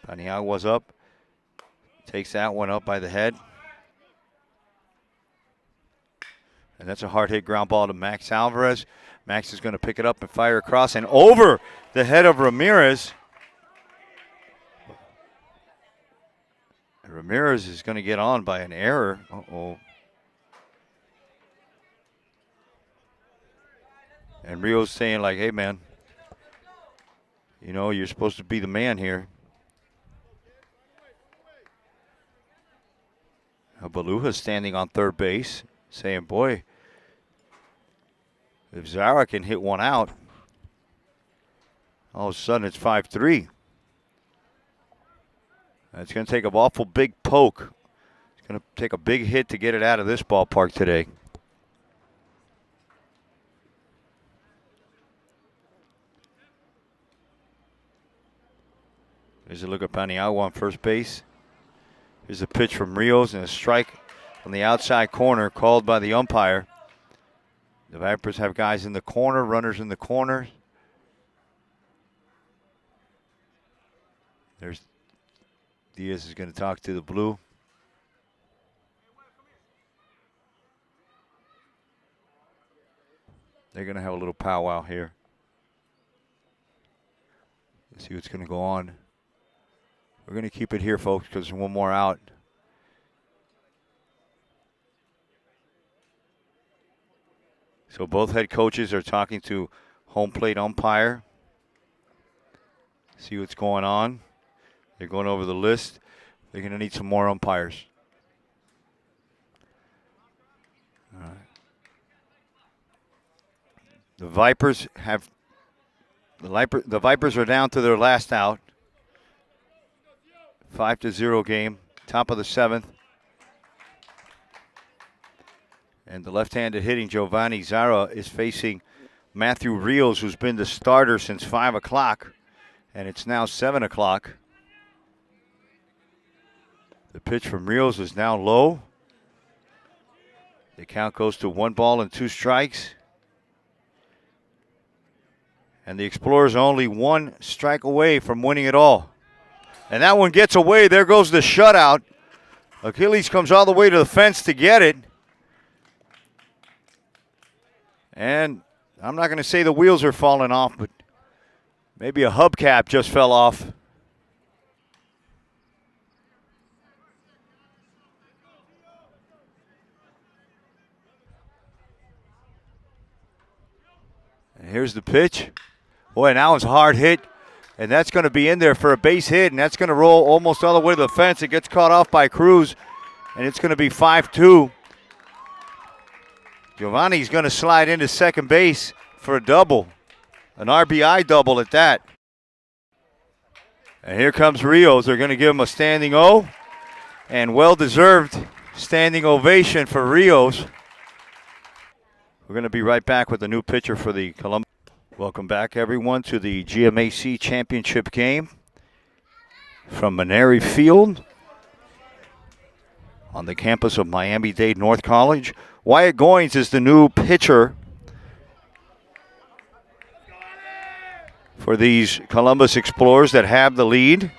Paniagua's up. Takes that one up by the head. And that's a hard hit ground ball to Max Alvarez. Max is going to pick it up and fire across and over the head of Ramirez. And Ramirez is going to get on by an error. Uh-oh. And Rio's saying like, hey, man, you know, you're supposed to be the man here. Baluja's standing on third base saying, boy, if Zara can hit one out, all of a sudden it's 5-3. It's going to take an awful big poke. It's going to take a big hit to get it out of this ballpark today. Here's a look at Paniagua on first base. Here's a pitch from Rios and a strike on the outside corner called by the umpire. The Vipers have guys in the corner, runners in the corner. There's Diaz is going to talk to the blue. They're going to have a little powwow here. Let's see what's going to go on. We're going to keep it here, folks, because there's one more out. So both head coaches are talking to home plate umpire. See what's going on. They're going over the list. They're going to need some more umpires. All right. The Vipers are down to their last out. 5-0 game, top of the seventh. And the left-handed hitting Giovanni Zara is facing Matthew Rios, who's been the starter since 5 o'clock. And it's now 7 o'clock. The pitch from Rios is now low. The count goes to 1 ball and 2 strikes. And the Explorers are only 1 strike away from winning it all. And that one gets away. There goes the shutout. Achilles comes all the way to the fence to get it. And I'm not going to say the wheels are falling off, but maybe a hubcap just fell off. And here's the pitch. Boy, now it's a hard hit. And that's going to be in there for a base hit, and that's going to roll almost all the way to the fence. It gets caught off by Cruz, and it's going to be 5-2. Giovanni's going to slide into second base for a double, an RBI double at that. And here comes Rios. They're going to give him a standing O, and well-deserved standing ovation for Rios. We're going to be right back with a new pitcher for the Columbus. Welcome back, everyone, to the GMAC championship game from Maneri Field on the campus of Miami-Dade North College. Wyatt Goins is the new pitcher for these Columbus Explorers that have the lead.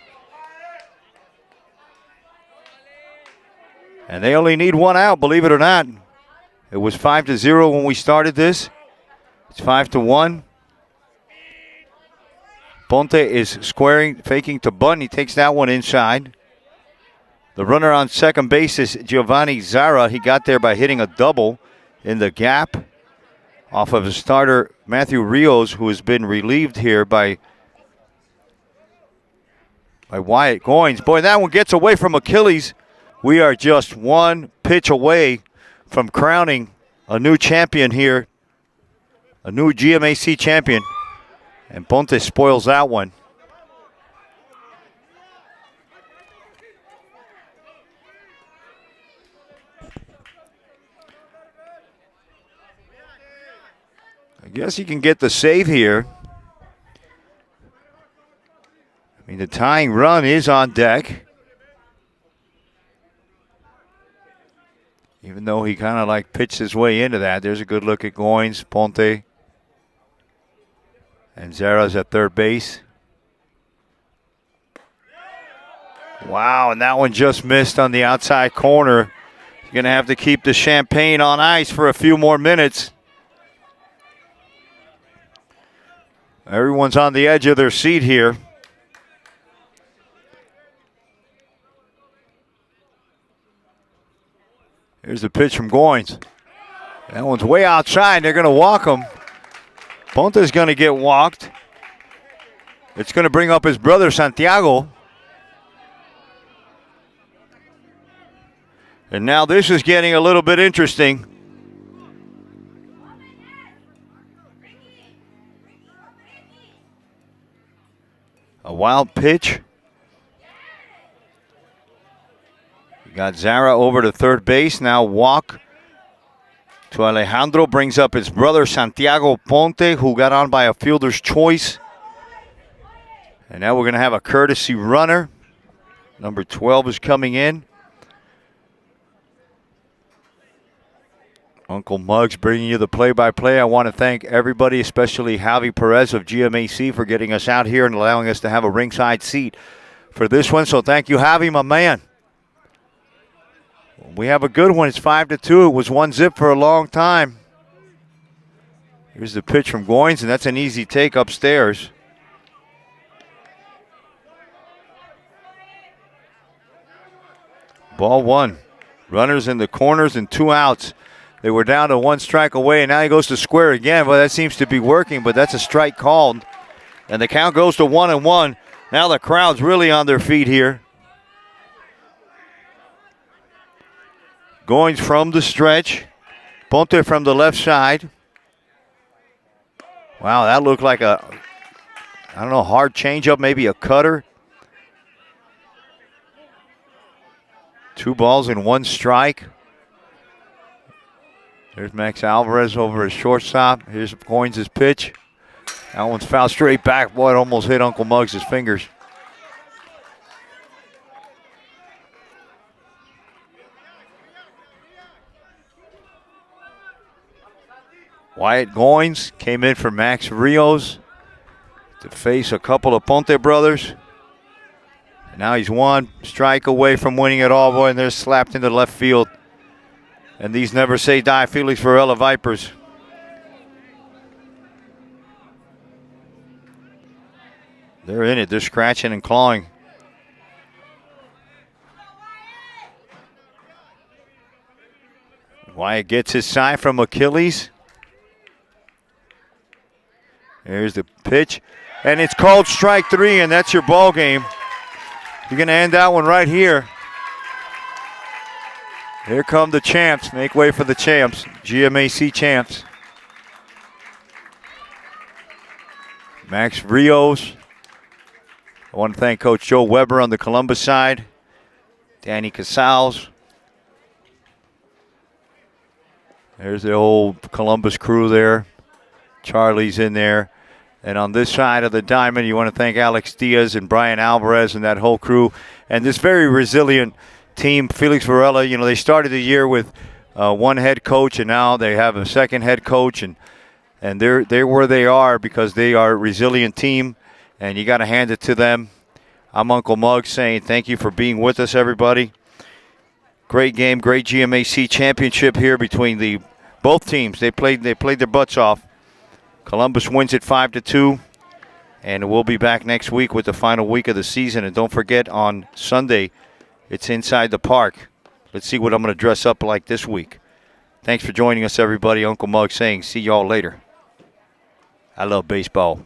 And they only need 1 out, believe it or not. It was 5-0 when we started this. It's 5-1. Ponte is squaring, faking to bunt. He takes that one inside. The runner on second base is Giovanni Zara. He got there by hitting a double in the gap off of his starter, Matthew Rios, who has been relieved here by Wyatt Goins. Boy, that one gets away from Achilles. We are just 1 pitch away from crowning a new champion here, a new GMAC champion. And Ponte spoils that one. I guess he can get the save here. I mean, the tying run is on deck. Even though he kind of like pitched his way into that. There's a good look at Goins, Ponte. And Zara's at third base. Wow, and that one just missed on the outside corner. You're going to have to keep the champagne on ice for a few more minutes. Everyone's on the edge of their seat here. Here's the pitch from Goins. That one's way outside. They're going to walk him. Ponte's going to get walked. It's going to bring up his brother, Santiago. And now this is getting a little bit interesting. A wild pitch. You got Zara over to third base. Now walk to Alejandro. Brings up his brother Santiago Ponte, who got on by a fielder's choice. And now we're going to have a courtesy runner. Number 12 is coming in. Uncle Muggs bringing you the play-by-play. I want to thank everybody, especially Javi Perez of GMAC, for getting us out here and allowing us to have a ringside seat for this one. So thank you, Javi, my man. We have a good one. It's 5-2. It was 1-0 for a long time. Here's the pitch from Goins, and that's an easy take upstairs. Ball one. Runners in the corners and 2 outs. They were down to 1 strike away, and now he goes to square again. Well, that seems to be working, but that's a strike called. And the count goes to 1-1. Now the crowd's really on their feet here. Going from the stretch. Ponte from the left side. Wow, that looked like a, I don't know, hard changeup, maybe a cutter. 2 balls and 1 strike. There's Max Alvarez over his shortstop. Here's Goins' pitch. That one's fouled straight back. Boy, it almost hit Uncle Muggs' fingers. Wyatt Goins came in for Max Rios to face a couple of Ponte brothers. And now he's 1 strike away from winning it all. Boy, and they're slapped into left field. And these never say die Felix Varela Vipers. They're in it. They're scratching and clawing. Wyatt gets his sign from Achilles. Here's the pitch. And it's called strike 3, and that's your ball game. You're going to end that one right here. Here come the champs. Make way for the champs. GMAC champs. Max Rios. I want to thank Coach Joe Weber on the Columbus side. Danny Casals. There's the old Columbus crew there. Charlie's in there. And on this side of the diamond, you want to thank Alex Diaz and Brian Alvarez and that whole crew. And this very resilient team, Felix Varela, you know, they started the year with 1 head coach, and now they have a 2nd head coach, and they're where they are because they are a resilient team, and you got to hand it to them. I'm Uncle Muggs saying thank you for being with us, everybody. Great game, great GMAC championship here between the both teams. They played their butts off. Columbus wins it 5-2, and we'll be back next week with the final week of the season. And don't forget, on Sunday, it's inside the park. Let's see what I'm going to dress up like this week. Thanks for joining us, everybody. Uncle Muggs saying see y'all later. I love baseball.